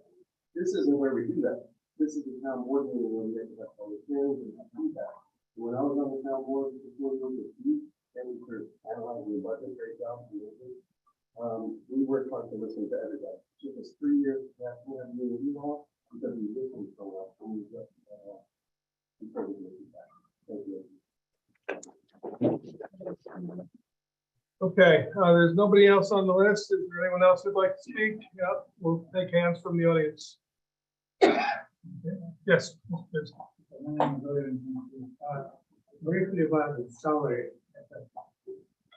This isn't where we do that. This is the town board meeting where we get to have public hearings and have feedback. When I was on the town board, before we were and we were analyzing the budget breakdown, we worked hard to listen to everybody. It took us 3 years to have a meeting hall because we listened so well. And we just, thank you. Okay, there's nobody else on the list. Is there anyone else who'd like to speak? Yeah, we'll take hands from the audience. Yes. Please. Briefly about the salary.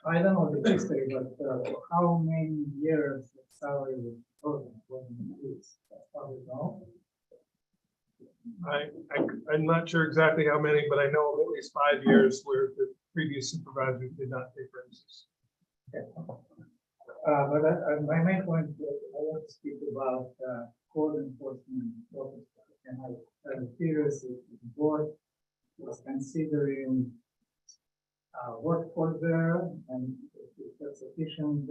I don't know the history, but how many years the salary was frozen when it increased? Probably no. I'm not sure exactly how many, but I know of at least 5 years where the previous supervisors did not take raises. Okay. But my main point is I want to speak about code enforcement officers. And I'm curious if the board was considering workforce there and if there's sufficient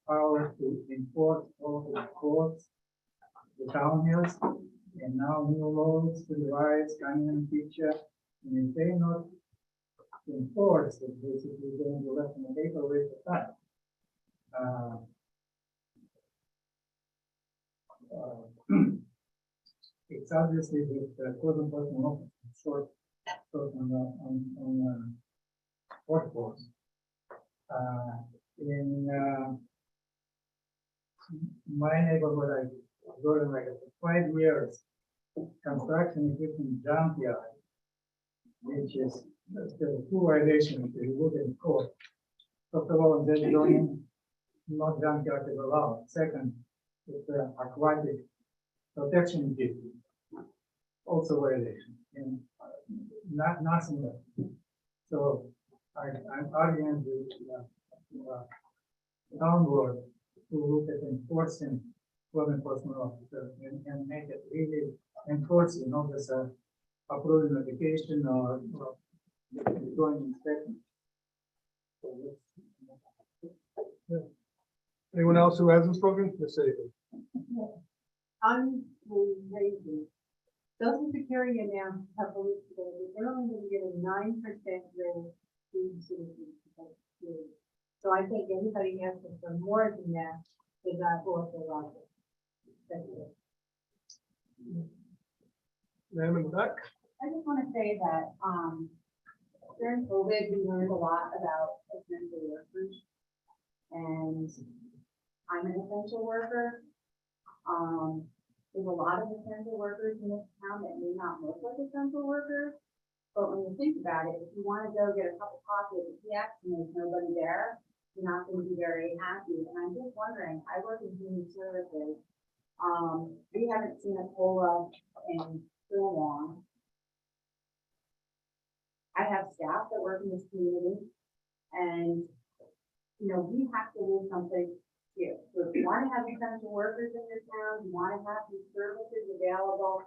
power to enforce all the codes the town has, and now new laws to the rise coming in the future. And if they not enforce it, basically going to left in the paper waste of time. It's obviously that code enforcement officers short on workforce. In my neighborhood, I go to like 5 years construction equipment junkyard, which is still two violations if you look in court. First of all, that zoning, not junkyard is allowed. Second, it's aquatic protection district, also violation, and nothing else. So I'm arguing with town board to look at enforcing code enforcement officer and make it really enforcing, not just approving notification or going inspection. So Anyone else who hasn't spoken? Ms. Avery. Unbelievable. Doesn't the carry announce a couple weeks ago that they're only going to get a 9% raise to citizens? So I think anybody asking for more than that is not also logical. That's it. Ma'am in the back. I just want to say that, during COVID, we learned a lot about essential workers. And I'm an essential worker. There's a lot of essential workers in this town that may not look like essential workers. But when you think about it, if you want to go get a cup of coffee at the kiosk and there's nobody there, you're not going to be very happy. And I'm just wondering, I work in human services. We haven't seen a COLA in so long. I have staff that work in this community, and we have to do something here. So if you want to have essential workers in your town, you want to have these services available,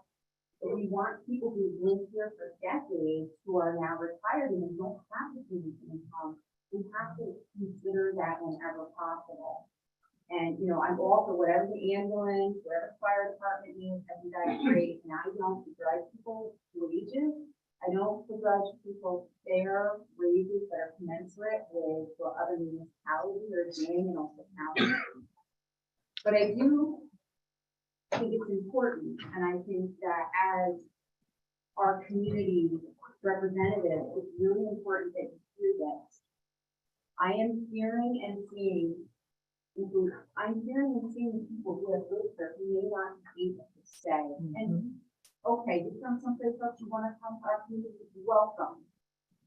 but we want people who've lived here for decades who are now retired and don't have the income. We have to consider that whenever possible. And, I'm all for whatever the ambulance, whatever the fire department needs, I think that's great. And I don't begrudge people wages. I don't begrudge people fair wages that are commensurate with what other municipalities are doing in Ulster County. But I do think it's important, and I think that as our community representative, it's really important that you do this. I am hearing and seeing people who have lived there who may not be able to stay. And okay, you're from someplace else, you want to come to our community, you're welcome.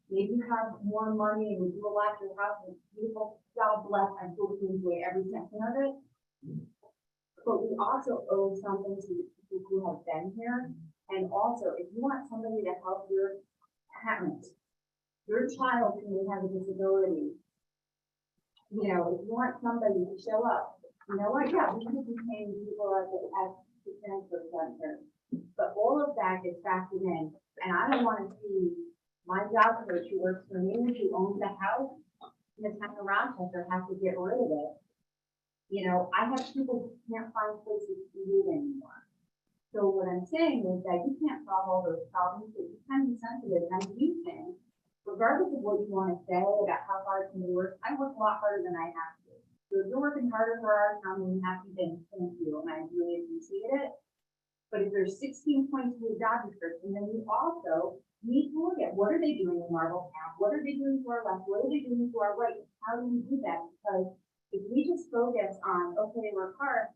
Maybe you have more money and you do a lot to your house, and it's beautiful, God bless, I'm sure we can enjoy every second of it. But we also owe something to the people who have been here. And also, if you want somebody to help your parent, your child who may have a disability, if you want somebody to show up, you know what, yeah, we could be paying people as the transfer center. But all of that gets factored in, and I don't want to see my job coach who works for me, who owns the house in the town of Rochester, have to get rid of it. I have people who can't find places to live anymore. So what I'm saying is that you can't solve all those problems, but you can be sensitive, and you can, regardless of what you want to say about how hard can you work. I work a lot harder than I have to. So if you're working harder for our town than you have to, then thank you, and I really appreciate it. But if there's 16 points to the job description, then we also need to look at what are they doing in Marble Town? What are they doing to our left? What are they doing to our right? How do we do that? Because if we just focus on, okay, work hard,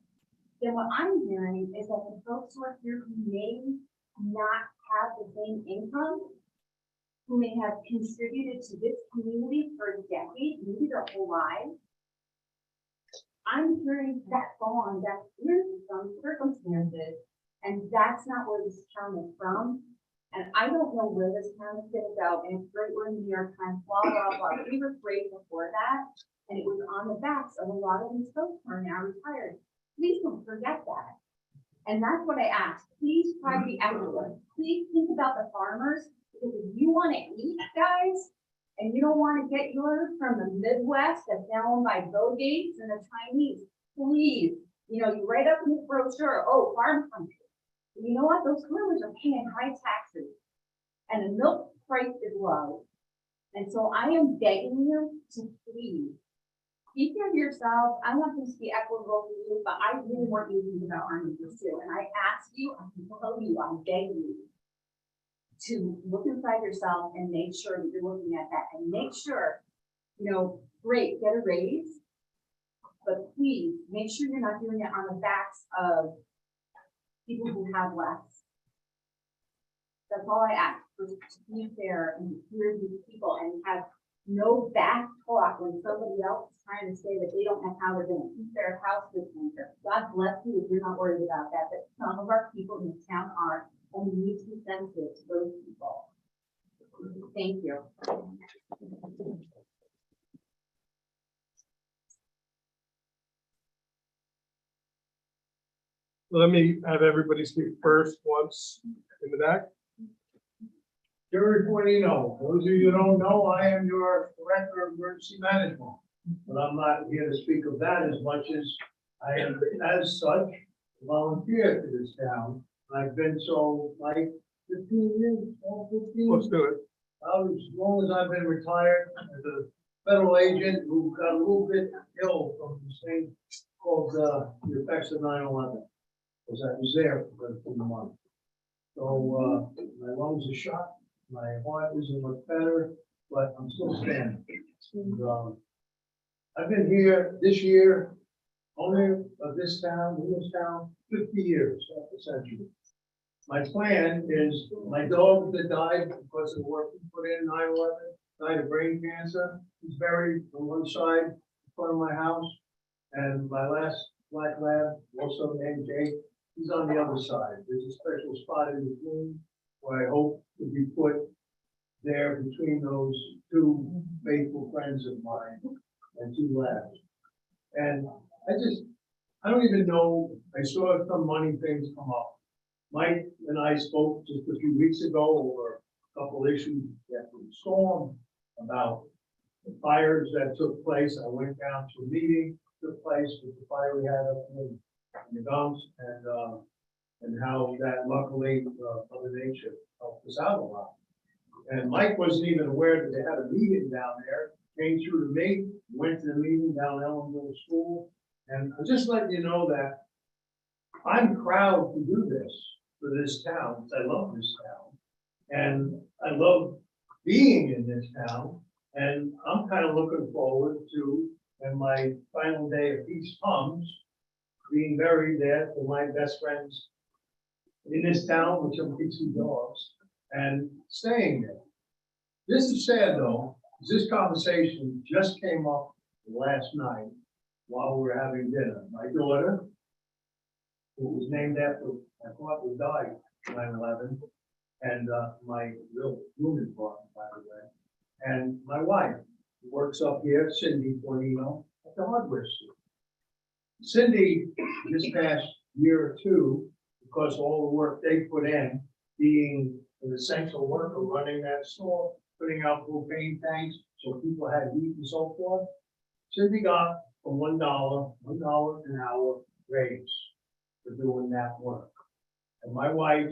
then what I'm hearing is that the folks who are here who may not have the same income, who may have contributed to this community for a decade, maybe their whole lives, I'm hearing that fall on deaf ears in some circumstances. And that's not where this town is from. And I don't know where this town is gonna go. And it's great we're in the New York Times, blah, blah, blah. We were great before that. And it was on the backs of a lot of these folks who are now retired. Please don't forget that. And that's what I ask. Please try to be equitable. Please think about the farmers. Because if you wanna eat, guys, and you don't wanna get yours from the Midwest that's now owned by Bill Gates and the Chinese, please, you write up in the brochure, oh, farm country. You know what? Those farmers are paying high taxes and the milk price is low. And so I am begging you to please take care of yourselves. I want this to be equitable for you, but I really want you to think about our neighbors too. And I ask you, I tell you, I beg you to look inside yourself and make sure that you're looking at that and make sure, great, get a raise, but please make sure you're not doing it on the backs of people who have less. That's all I ask, was to be there and hear these people and have no back talk when somebody else is trying to say that they don't know how they're gonna keep their house this winter. God bless you if you're not worried about that, but some of our people in this town aren't, and we need to be sensitive to those people. Thank you. Let me have everybody speak first once in the back. Jerry Buenino, those of you who don't know, I am your Director of Emergency Management. But I'm not here to speak of that as much as I am, as such, a volunteer to this town. I've been so like 15 years, 15. Let's do it. As long as I've been retired as a federal agent who got a little bit ill from this thing called the effects of 9/11. Because I was there for 2 months. So my lungs are shot, my heart isn't much better, but I'm still standing. And, I've been here this year, owner of this town, in this town, 50 years, half a century. My plan is, my dog that died because of the work we put in 9/11, died of brain cancer. He's buried on one side in front of my house. And my last black lab, also named Jake, he's on the other side. There's a special spot in between where I hope to be put there between those two faithful friends of mine and 2 labs. And I don't even know, I saw some money things come up. Mike and I spoke just a few weeks ago over a couple issues after the storm about the fires that took place. I went down to a meeting, took place with the fire we had up in the dumps, and how that luckily, Mother Nature helped us out a lot. And Mike wasn't even aware that they had a meeting down there, came through to me, went to the meeting down at Ellenville School. And I'm just letting you know that I'm proud to do this for this town, because I love this town. And I love being in this town, and I'm kind of looking forward to, when my final day of peace comes, being buried there for my best friends in this town, which are my 2 dogs, and staying there. This is sad though, because this conversation just came up last night while we were having dinner. My daughter, who was named after my father who died 9/11, and my real woman partner, by the way, and my wife, who works up here, Cindy Buenino, at the hardware store. Cindy, this past year or 2, because of all the work they put in, being an essential worker running that store, putting out propane tanks so people had heat and so forth, Cindy got a $1 an hour raise for doing that work. And my wife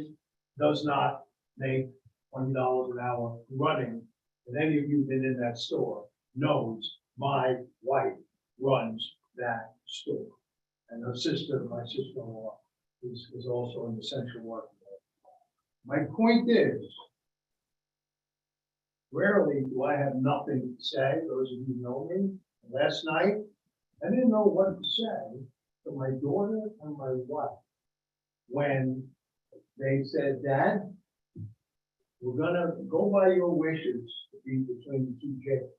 does not make $20 an hour running. And any of you who've been in that store knows my wife runs that store. And her sister, my sister-in-law, is also an essential worker. My point is, rarely do I have nothing to say. Those of you who know me, last night, I didn't know what to say to my daughter and my wife when they said, "Dad, we're gonna go by your wishes to be between the 2 jails,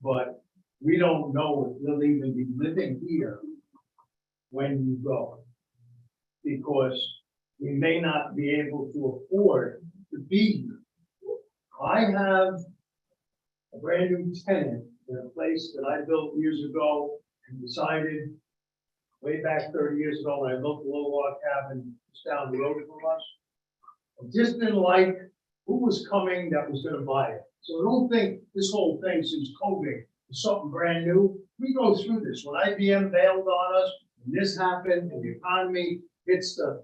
but we don't know if you'll even be living here when you go, because we may not be able to afford to be here." I have a brand new tenant in a place that I built years ago and decided way back 30 years ago when I built a little log cabin just down the road from us. I just didn't like who was coming that was gonna buy it. So I don't think this whole thing since COVID is something brand new. We go through this. When IBM bailed on us, and this happened, and the economy hits the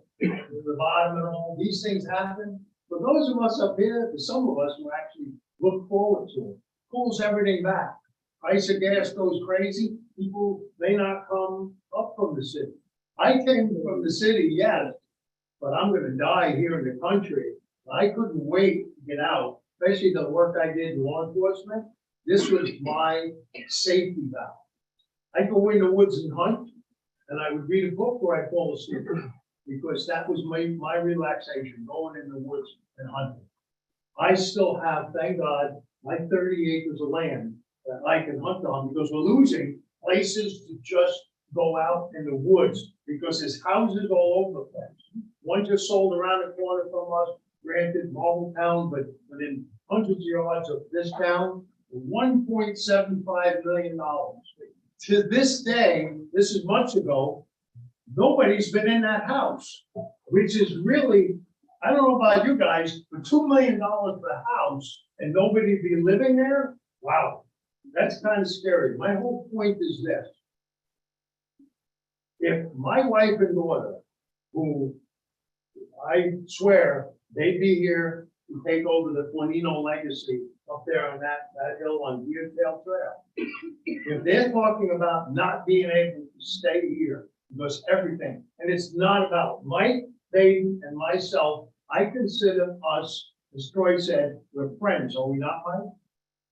bottom and all, these things happen. For those of us up here, for some of us who actually look forward to it, pulls everything back. Price of gas goes crazy, people may not come up from the city. I came from the city, yes, but I'm gonna die here in the country. I couldn't wait to get out, especially the work I did in law enforcement. This was my safety valve. I'd go in the woods and hunt, and I would read a book where I fall asleep, because that was my relaxation, going in the woods and hunting. I still have, thank God, my 30 acres of land that I can hunt on because we're losing places to just go out in the woods because there's houses all over the place. One just sold around the corner from us, granted, Marble Town, but within hundreds of yards of this town, $1.75 million. To this day, this is months ago, nobody's been in that house, which is really, I don't know about you guys, but $2 million for a house and nobody be living there? Wow, that's kind of scary. My whole point is this. If my wife and daughter, who I swear they'd be here to take over the Flanino legacy up there on that hill on Deertail Trail. If they're talking about not being able to stay here, because everything, and it's not about Mike, Dayton, and myself, I consider us, as Troy said, we're friends, are we not, Mike?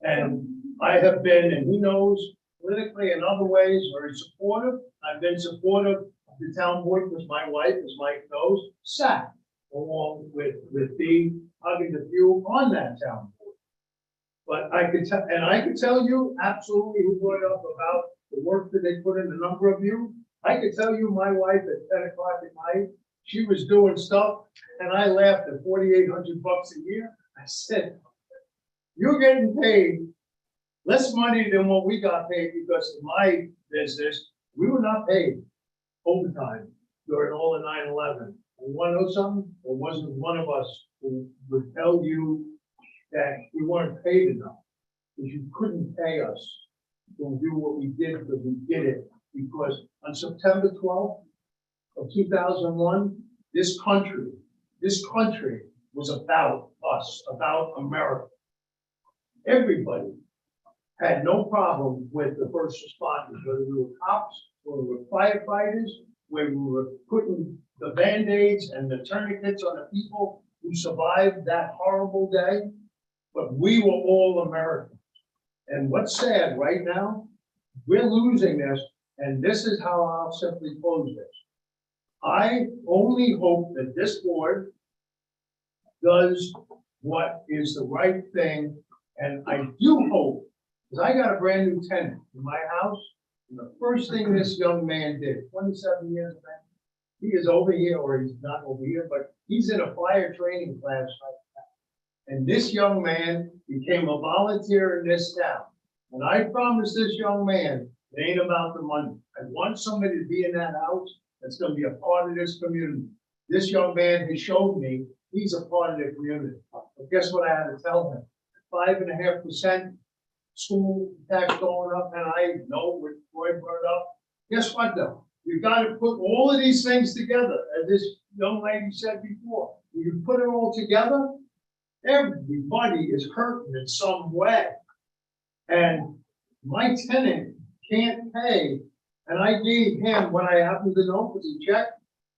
And I have been, and he knows, politically and other ways, very supportive. I've been supportive of the town board because my wife, as Mike knows, sat along with the hugging the few on that town board. But I could tell, and I could tell you absolutely who brought up about the work that they put in, the number of you. I could tell you my wife at 10 o'clock at night, she was doing stuff, and I laughed at $4,800 a year. I said, you're getting paid less money than what we got paid because in my business, we were not paid overtime during all the 9/11. And you want to know something? There wasn't one of us who would tell you that we weren't paid enough because you couldn't pay us to do what we did because we did it. Because on September 12th of 2001, this country was about us, about America. Everybody had no problem with the first responders, whether we were cops, whether we were firefighters, where we were putting the Band-Aids and the tourniquets on the people who survived that horrible day. But we were all Americans. And what's sad right now, we're losing this, and this is how I'll simply close this. I only hope that this board does what is the right thing, and I do hope, because I got a brand new tenant in my house, and the first thing this young man did, 27 years back, he is over here, or he's not over here, but he's in a fire training class right now. And this young man became a volunteer in this town. And I promise this young man, it ain't about the money. I want somebody to be in that house that's gonna be a part of this community. This young man has showed me he's a part of the community. But guess what I had to tell him? 5.5% school tax going up, and I know what Roy brought up. Guess what though? You've got to put all of these things together, as this young lady said before. When you put it all together, everybody is hurting in some way. And my tenant can't pay, and I gave him what I happen to know was a check,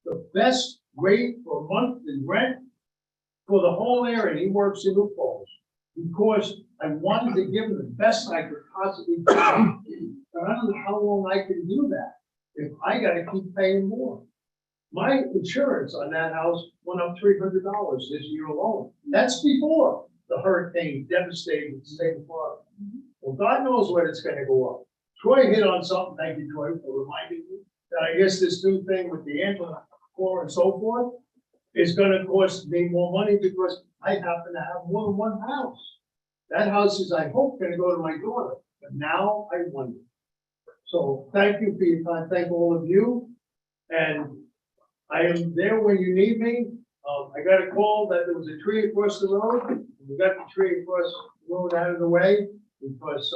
the best rate for monthly rent for the whole area. He works in New Falls because I wanted to give him the best I could possibly do. But I don't know how long I can do that if I got to keep paying more. My insurance on that house went up $300 this year alone. That's before the hurricane devastated the state of Florida. Well, God knows when it's going to go up. Troy hit on something. Thank you, Troy, for reminding me that I guess this new thing with the ambulance corps and so forth is going to cost me more money because I happen to have more than one house. That house is, I hope, going to go to my daughter, but now I wonder. So thank you for your time. Thank all of you. And I am there when you need me. I got a call that there was a tree across the road. We got the tree across the road out of the way because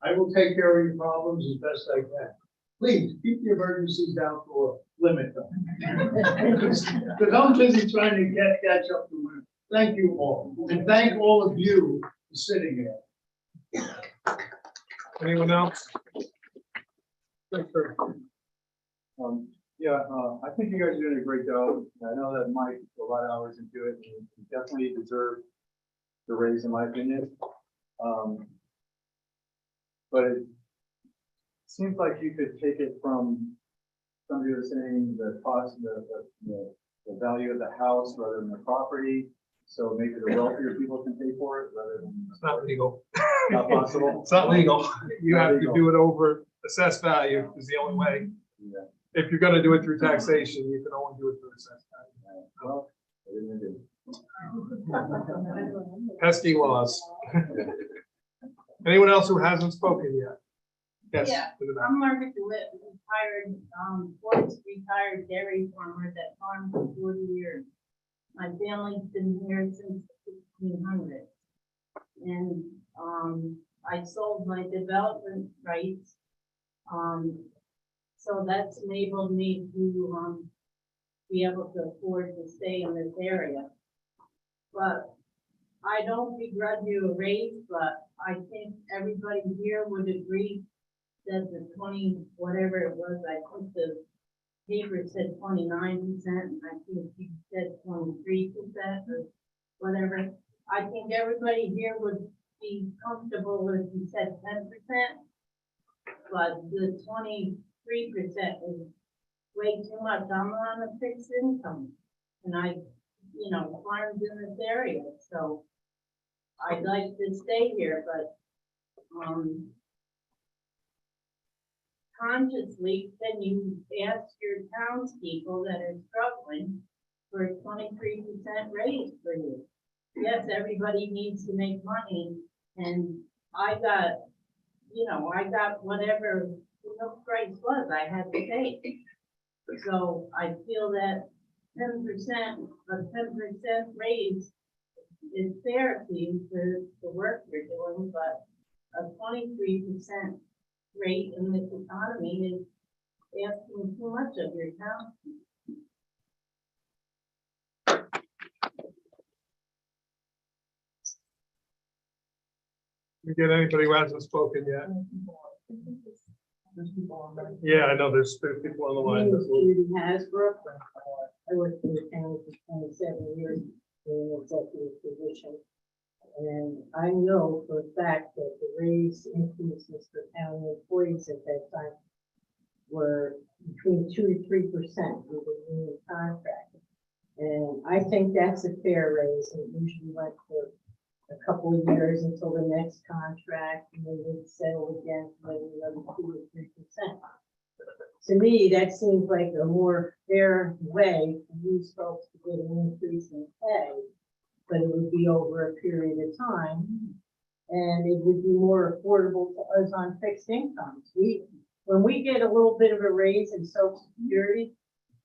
I will take care of your problems as best I can. Please keep the emergencies down to a limit. Because I'm busy trying to catch up to you. Thank you all. And thank all of you for sitting here. Anyone else? Yes, sir. I think you guys are doing a great job. I know that Mike put a lot of hours into it, and you definitely deserve the raise, in my opinion. But it seems like you could take it from somebody was saying the cost, the value of the house rather than the property. so maybe the wealthier people can pay for it rather than. It's not legal. Not possible. It's not legal. You Not have to legal. do it over assessed value is the only way. Yeah, If you're gonna do it through taxation, you can only do it through assessed value. well, I didn't do Pesky laws. Anyone else who hasn't spoken yet? Yes. Yeah. to the back. I'm Margaret DeWitt, retired, once retired dairy farmer that farmed for 40 years. My family's been here since 1600. And, I sold my development rights. So that's enabled me to, be able to afford to stay in this area. But I don't begrudge you a raise, but I think everybody here would agree that the 20, whatever it was, I think the paper said 29%, and I think you said 23% or whatever. I think everybody here would be comfortable if you said 10%, but the 23% is way too much. I'm on a fixed income, and I, farmed in this area, so I'd like to stay here, but, consciously, then you ask your townspeople that are struggling for a 23% raise for you. Yes, everybody needs to make money, and I got, I got whatever the milk price was, I had to pay. So I feel that 10%, a 10% raise is fair to you for the work you're doing, but a 23% rate in this economy is asking too much of your town. You get anybody who hasn't spoken yet? Yeah, I know there's people on the My line. name is Judy Hasbrook. I worked in the town for 27 years in an executive position. And I know for a fact that the raise increases for town employees at that time were between 2 to 3% with the union contract. And I think that's a fair raise, and it usually went for a couple of years until the next contract, and then would settle again for maybe another 2 or 3%. To me, that seems like a more fair way for these folks to get an increase in pay, but it would be over a period of time, and it would be more affordable to us on fixed incomes. When we get a little bit of a raise in Social Security,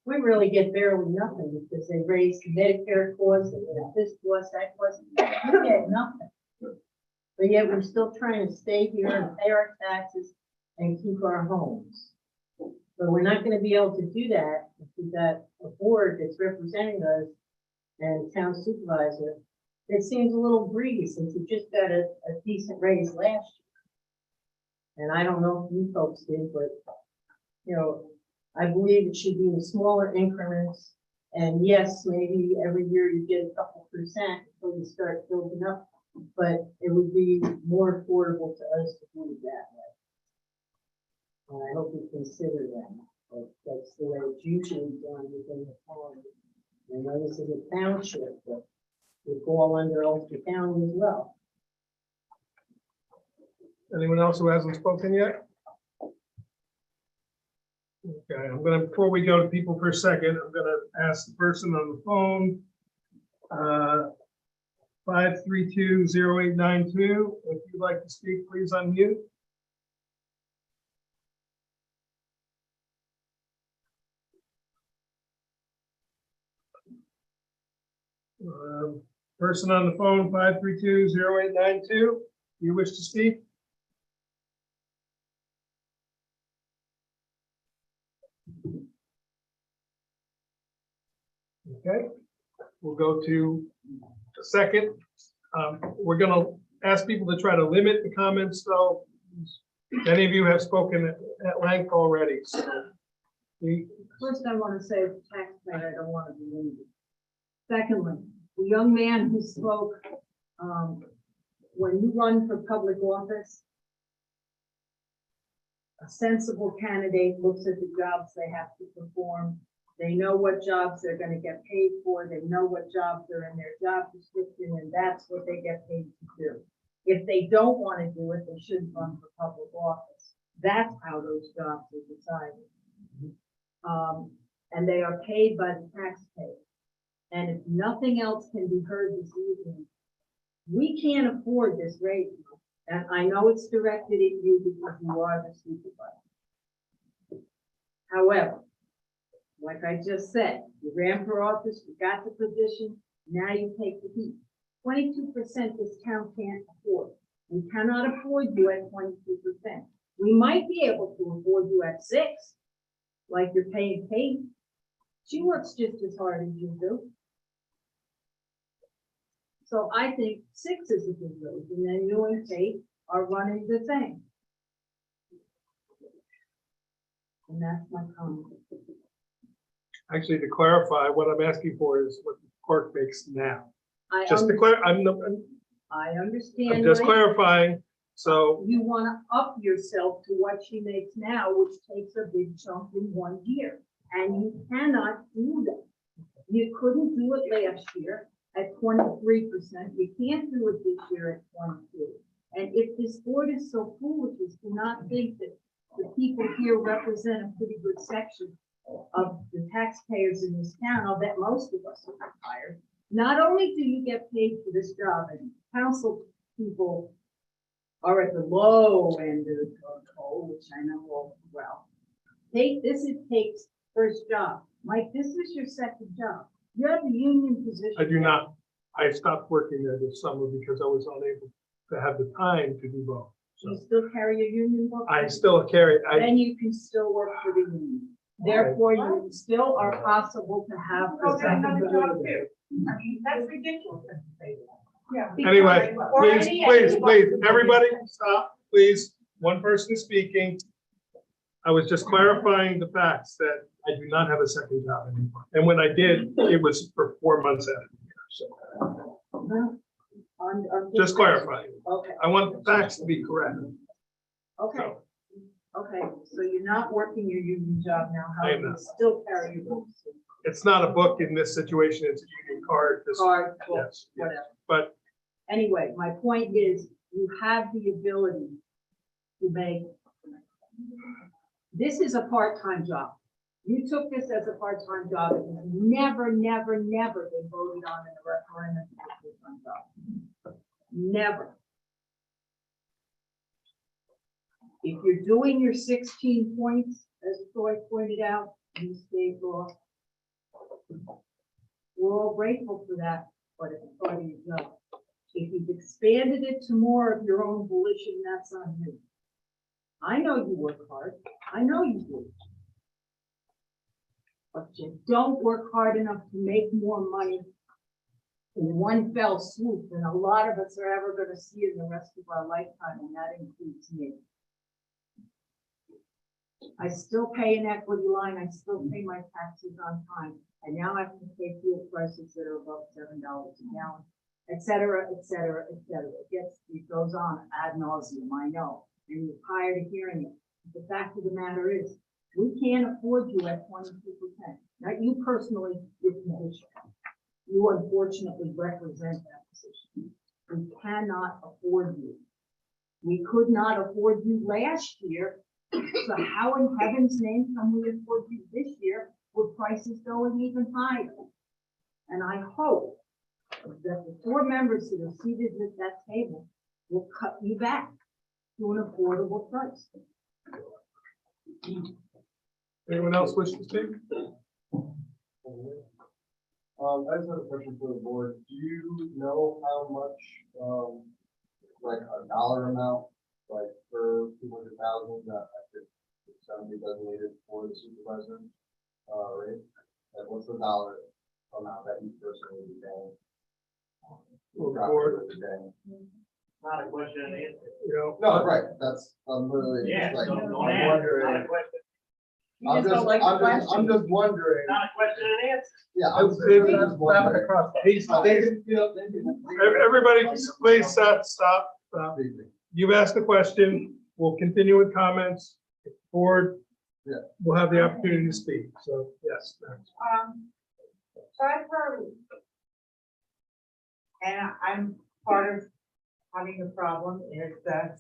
we really get barely nothing because they raise the Medicare costs, and this cost, that cost, we get nothing. But yet we're still trying to stay here and pay our taxes and keep our homes. But we're not gonna be able to do that if we've got a board that's representing us and town supervisor. It seems a little greedy since we just got a decent raise last year. And I don't know if you folks did, but, I believe it should be in smaller increments. And yes, maybe every year you get a couple percent before you start building up, but it would be more affordable to us to do it that way. And I hope you consider that, but that's the way it's usually done within the county. I know this is a township, but we fall under Ulster County as well. Anyone else who hasn't spoken yet? Okay, before we go to people for a second, I'm gonna ask the person on the phone, 532-0892, if you'd like to speak, please unmute. Person on the phone, 532-0892, do you wish to speak? Okay, we'll go to a second. We're gonna ask people to try to limit the comments, though. Many of you have spoken at length already, so. First, I want to say, as a taxpayer, I don't want to be limited. Secondly, the young man who spoke, when you run for public office, a sensible candidate looks at the jobs they have to perform They know what jobs they're gonna get paid for, they know what jobs are in their job description, and that's what they get paid to do. If they don't wanna do it, they shouldn't run for public office. That's how those jobs are decided. And they are paid by the taxpayer. And if nothing else can be heard this evening, we can't afford this raise. And I know it's directed at you because you are the supervisor. However, like I just said, you ran for office, you got the position, now you take the heat. 22% this town can't afford. We cannot afford you at 22%. We might be able to afford you at 6%, like you're paying Kate. She works just as hard as you do. So I think 6 is a good raise, and then you and Kate are running the thing. And that's my comment. Actually, to clarify, what I'm asking for is what the clerk makes now. I Just to under- clarify, I understand. I'm just Mike. clarifying, so You wanna up yourself to what she makes now, which takes a big chunk in 1 year, and you cannot do that. You couldn't do it last year at 23%, you can't do it this year at 22. And if this board is so foolish as to not think that the people here represent a pretty good section of the taxpayers in this town, I'll bet most of us are retired. Not only do you get paid for this job, and council people are at the low end of the toll, which I know all too well. This is Kate's first job. Mike, this is your second job. You have a union position. I do not. I stopped working there this summer because I was unable to have the time to do both. You So still carry a union book? I still carry, Then you can still work for the union. Therefore, you still are possible to have Go a get another second job job. too. I mean, that's ridiculous. Yeah. anyway, Or please, any- please, everybody stop, please. One person is speaking. I was just clarifying the facts that I do not have a second job anymore. And when I did, it was for 4 months out of the year. So Well, I'm just clarifying. Okay, I want the facts to be correct. okay, okay. So you're not working your union job now, I am however, you not. still carry your books, It's not a book in this situation, it's a union card. This- card, book, Yes, yes. whatever. But Anyway, my point is, you have the ability to make. This is a part-time job. You took this as a part-time job. It was never been voted on in a referendum as a full-time job. Never. If you're doing your 16 points, as Troy pointed out, in state law, we're all grateful for that, but it's part of your job. If you've expanded it to more of your own volition, that's on you. I know you work hard. I know you do. But you don't work hard enough to make more money in one fell swoop than a lot of us are ever gonna see in the rest of our lifetime, and that includes me. I still pay an equity line, I still pay my taxes on time, and now I have to pay fuel prices that are above $7 a gallon, et cetera, et cetera, et cetera. It goes on ad nauseum, I know, and you're tired of hearing it. The fact of the matter is, we can't afford you at 22%. Not you personally, this position. You unfortunately represent that position. We cannot afford you. We could not afford you last year. So how in heaven's name can we afford you this year with prices going even higher? And I hope that the 4 members that are seated at that table will cut you back to an affordable price. anyone else wish to speak? I just have a question for the board. Do you know how much, like a dollar amount, like per 200,000 that I could be designated for the supervisor? Right? Like what's the dollar amount that each person would be paying? For the board. Would be paying? Not a question and answer. You know, No, right, that's, I'm literally Yeah, just like, no, I'm no answer, not a wondering. question, You just don't like the question. I'm just wondering, not a question and answer. yeah, I'm just wondering. Everybody, please stop. You've asked the question. We'll continue with comments. Board will have the opportunity to speak. So, yes. So I've heard, and I'm part of having a problem is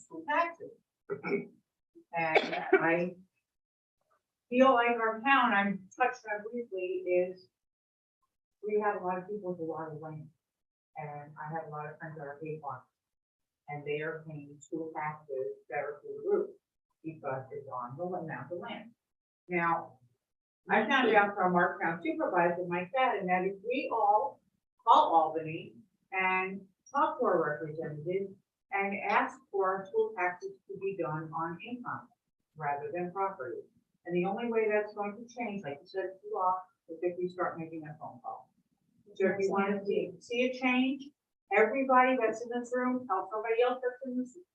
school taxes. And I feel like our town, I'm touched on briefly, is we have a lot of people with a lot of land. And I have a lot of friends that are pay farmers. And they are paying school taxes that are through the roof because it's on the amount of land. Now, I found out from our town supervisor, Mike Fadden, that if we all call Albany and talk to our representatives and ask for our school taxes to be done on income rather than property. And the only way that's going to change, like you said, the law, is if we start making a phone call. So if you want to see a change, everybody that's in this room, tell somebody else that's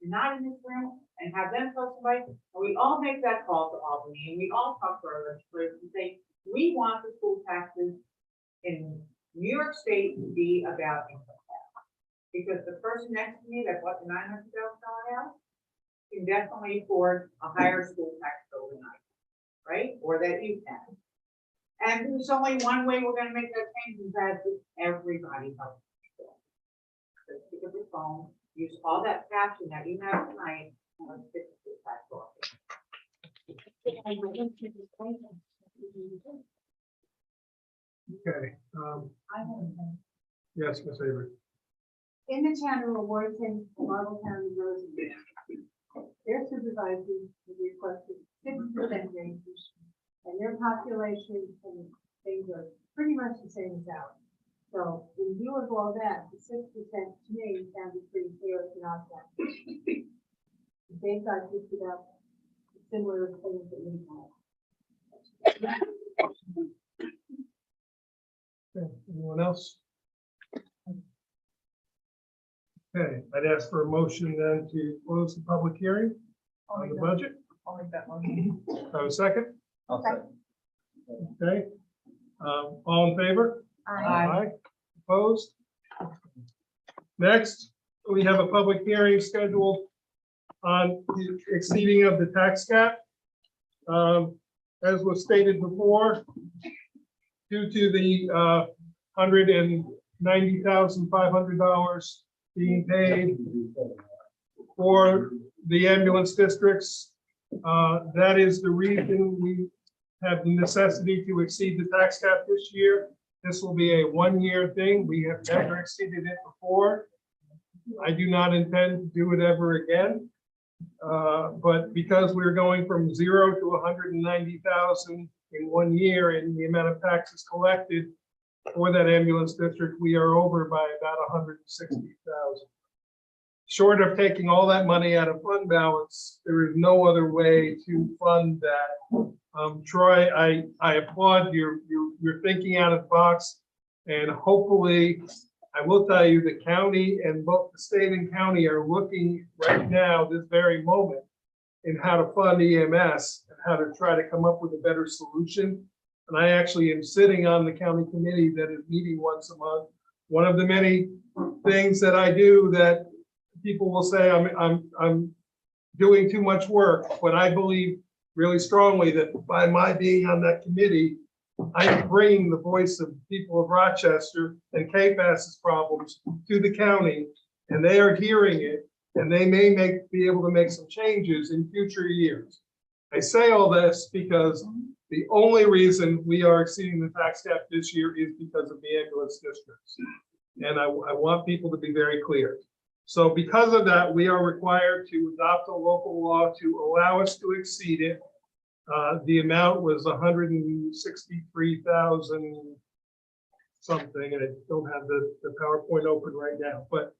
not in this room, and have them tell somebody, and we all make that call to Albany, and we all talk to our legislators and say, we want the school taxes in New York State to be about income tax. Because the person next to me that bought the $900,000 house can definitely afford a higher school tax bill than I can, right? Or that you can. And there's only one way we're gonna make that change, is that everybody helps. Just pick up your phone, use all that passion that you have tonight, and let's fix this tax law. Okay. Yes, Ms. Avery. In the town of Warrington, Marble County, Rosie, their supervisors requested 6% raises, and their population and things are pretty much the same as ours. So in view of all that, the 6% to me sounded pretty fair to not that. They've got just about similar things that we have. Okay, anyone else? Okay, I'd ask for a motion then to close the public hearing on the budget. I'll make that one. Have a second? I'll say. Okay. All in favor? Aye. Opposed? Next, we have a public hearing scheduled on the exceeding of the tax cap. As was stated before, due to the $190,500 being paid for the ambulance districts, that is the reason we have the necessity to exceed the tax cap this year. This will be a one-year thing. We have never exceeded it before. I do not intend to do it ever again. But because we're going from 0 to 190,000 in 1 year in the amount of taxes collected for that ambulance district, we are over by about 160,000. Short of taking all that money out of fund balance, there is no other way to fund that. Troy, I applaud your thinking out of the box, and hopefully, I will tell you, the county and both the state and county are looking right now, this very moment, in how to fund EMS and how to try to come up with a better solution. And I actually am sitting on the county committee that is meeting once a month. One of the many things that I do that people will say I'm doing too much work, but I believe really strongly that by my being on that committee, I am bringing the voice of people of Rochester and KFAS's problems to the county, and they are hearing it, and they may be able to make some changes in future years. I say all this because the only reason we are exceeding the tax cap this year is because of the ambulance districts. And I want people to be very clear. So because of that, we are required to adopt a local law to allow us to exceed it. The amount was 163,000 something, and I don't have the PowerPoint open right now, but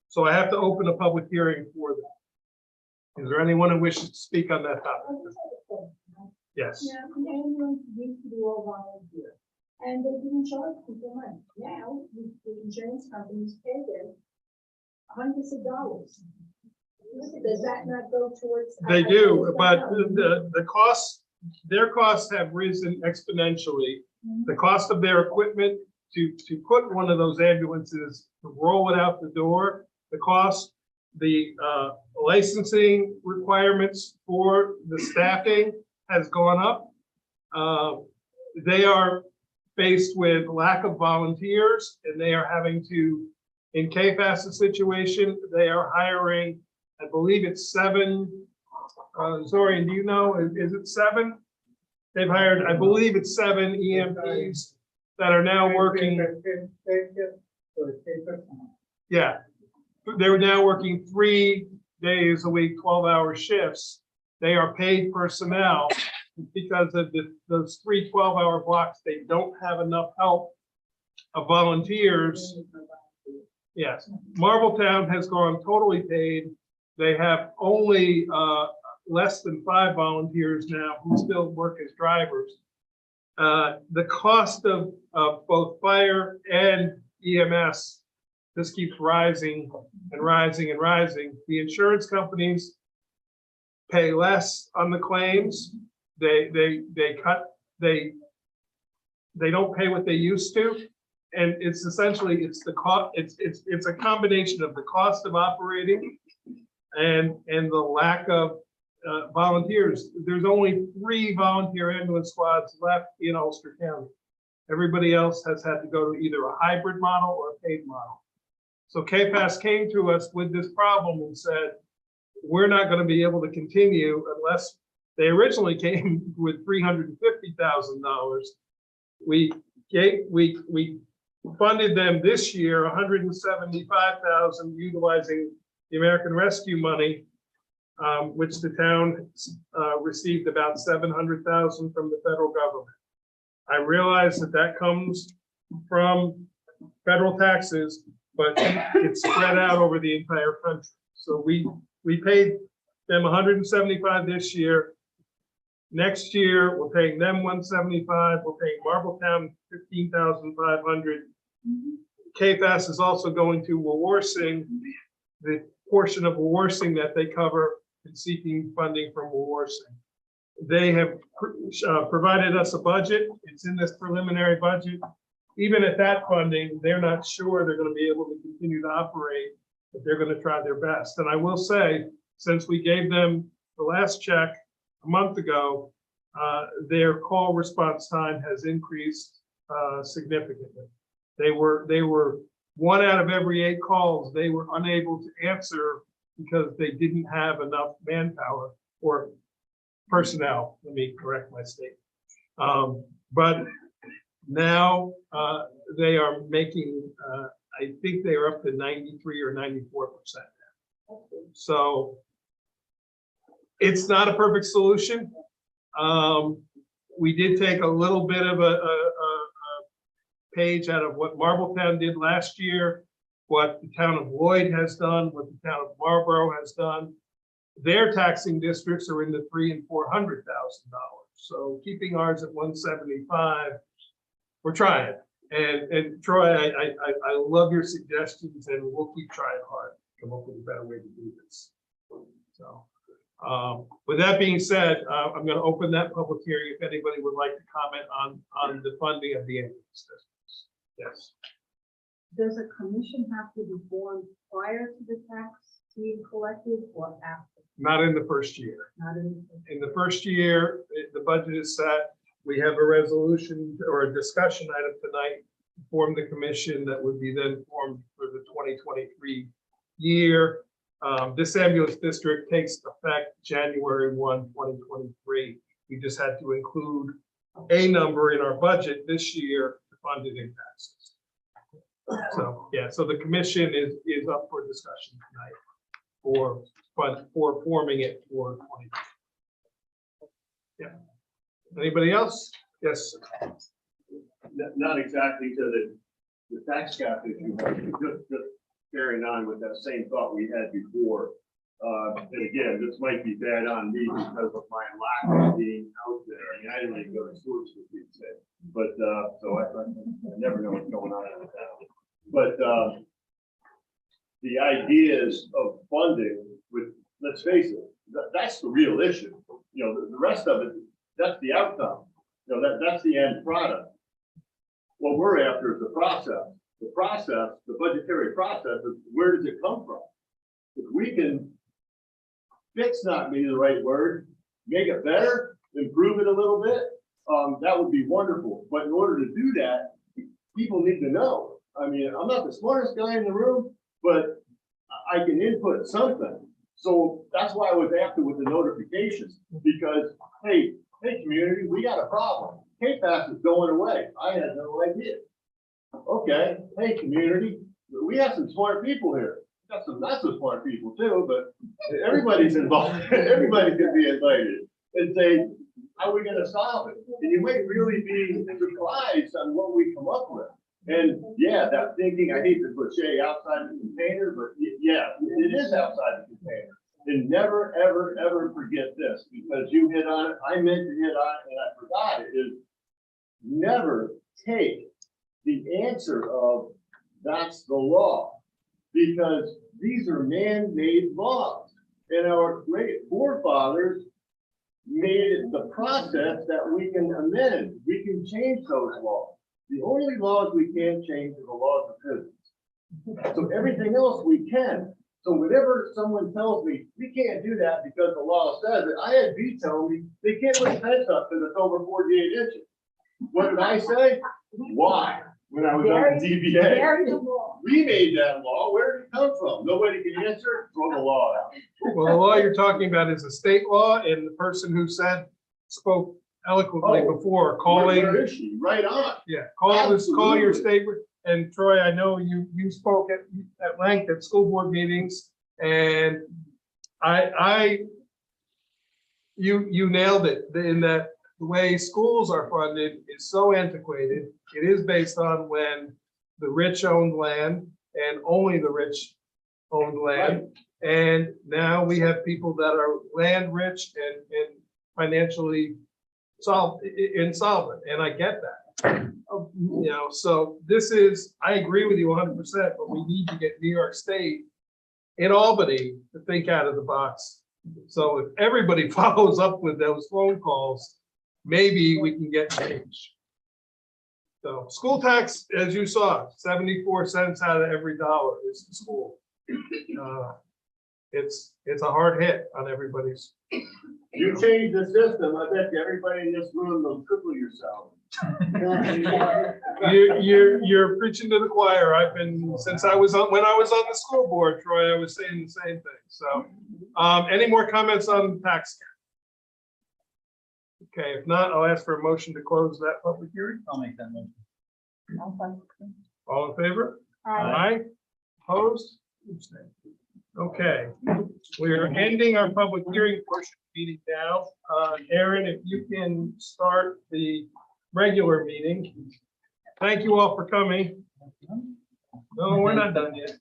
so I have to open a public hearing for that. Is there anyone who wishes to speak on that topic? Yes. Yeah, the ambulance used to be all volunteer, and they didn't charge people money. Now, the insurance companies pay them hundreds of dollars. Does that not go towards? They do, but the costs, their costs have risen exponentially. The cost of their equipment to put one of those ambulances, to roll it out the door, the cost, the licensing requirements for the staffing, has gone up. They are faced with lack of volunteers, and they are having to, in KFAS's situation, they are hiring, I believe it's 7. Zorian, do you know, is it 7? They've hired, I believe it's 7 EMTs that are now working. Yeah, they're now working 3 days a week, 12-hour shifts. They are paid personnel because of those 3 12-hour blocks. They don't have enough help of volunteers. Yes, Marbletown has gone totally paid. They have only less than 5 volunteers now who still work as drivers. The cost of both fire and EMS just keeps rising and rising and rising. The insurance companies pay less on the claims. They don't pay what they used to. And it's essentially, it's the cost, it's a combination of the cost of operating and the lack of volunteers. There's only 3 volunteer ambulance squads left in Ulster County. Everybody else has had to go to either a hybrid model or a paid model. So KFAS came to us with this problem and said, we're not going to be able to continue unless they originally came with $350,000. We funded them this year $175,000 utilizing the American Rescue money, which the town received about $700,000 from the federal government. I realize that comes from federal taxes, but it's spread out over the entire country. So we paid them $175 this year. Next year, we're paying them $175. We're paying Marbletown $15,500. KFAS is also going to Wawarsing, the portion of Wawarsing that they cover, and seeking funding from Wawarsing. They have provided us a budget. It's in this preliminary budget. Even at that funding, they're not sure they're going to be able to continue to operate, but they're going to try their best. And I will say, since we gave them the last check a month ago, their call response time has increased significantly. They were 1 out of every 8 calls they were unable to answer because they didn't have enough manpower or personnel. Let me correct my statement. But now they are making, I think they are up to 93 or 94% now. So it's not a perfect solution. We did take a little bit of a page out of what Marbletown did last year, what the town of Lloyd has done, what the town of Marlborough has done. Their taxing districts are in the $300,000 and $400,000. So keeping ours at 175, we're trying. And Troy, I love your suggestions, and we'll keep trying hard to come up with a better way to do this. So with that being said, I'm going to open that public hearing if anybody would like to comment on the funding of the ambulance districts. Yes. Does a commission have to be formed prior to the tax being collected or after? Not in the first year. Not in the. In the first year, the budget is set. We have a resolution or a discussion item tonight to form the commission that would be then formed for the 2023 year. This ambulance district takes effect January 1, 2023. We just had to include a number in our budget this year to fund it in taxes. So yeah, so the commission is up for discussion tonight for forming it for 20. Yeah. Anybody else? Yes. Not exactly to the tax cap issue, but just carrying on with that same thought we had before. And again, this might be bad on me because of my lack of being out there. I mean, I didn't even go to schools, as you said, but so I never know what's going on in the town. But the ideas of funding, with, let's face it, that's the real issue. You know, the rest of it, that's the outcome. You know, that's the end product. What we're after is the process. The process, the budgetary process, is where does it come from? If we can fix, not be the right word, make it better, improve it a little bit, that would be wonderful. But in order to do that, people need to know. I mean, I'm not the smartest guy in the room, but I can input something. So that's why I was after with the notifications, because, hey, community, we got a problem. K-Pass is going away. I had no idea. Okay, hey, community, we have some smart people here. Got some not so smart people too, but everybody's involved. Everybody could be invited and say, how are we gonna solve it? And you might really be surprised on what we come up with. And yeah, that thinking, I hate to cliche outside the container, but yeah, it is outside the container. And never, ever, ever forget this, because you hit on it, I meant to hit on it, and I forgot it, is never take the answer of that's the law. Because these are man-made laws. And our great forefathers made it the process that we can amend. We can change those laws. The only laws we can't change are the laws of physics. So everything else we can. So whenever someone tells me, we can't do that because the law says it, I had B tell me, they can't put a fence up because it's over 48 inches. What did I say? Why? When I was on the DBA. Very the law. We made that law. Where did it come from? Nobody can answer. Throw the law out. Well, the law you're talking about is a state law, and the person who spoke eloquently Oh, before, calling. Where is she? Right on. Yeah, call your Absolutely. statement. And Troy, I know you spoke at length at school board meetings, and you nailed it in that the way schools are funded is so antiquated. It is based on when the rich owned land and only the rich owned land. And now we have people that are land rich and financially insolvent, and I get that. You know, so this is, I agree with you 100%, but we need to get New York State in Albany to think out of the box. So if everybody follows up with those phone calls, maybe we can get change. So school tax, as you saw, 74 cents out of every dollar is the school. It's a hard hit on everybody's. You change the system, I bet you everybody in this room will triple your salary. You're preaching to the choir. I've been, when I was on the school board, Troy, I was saying the same thing. So, any more comments on tax cap? Okay, if not, I'll ask for a motion to close that public hearing. I'll make that motion. All in favor? Aye. Opposed? Abstained. Okay, we are ending our public hearing portion of the meeting now. Aaron, if you can start the regular meeting. Thank you all for coming. No, we're not done yet.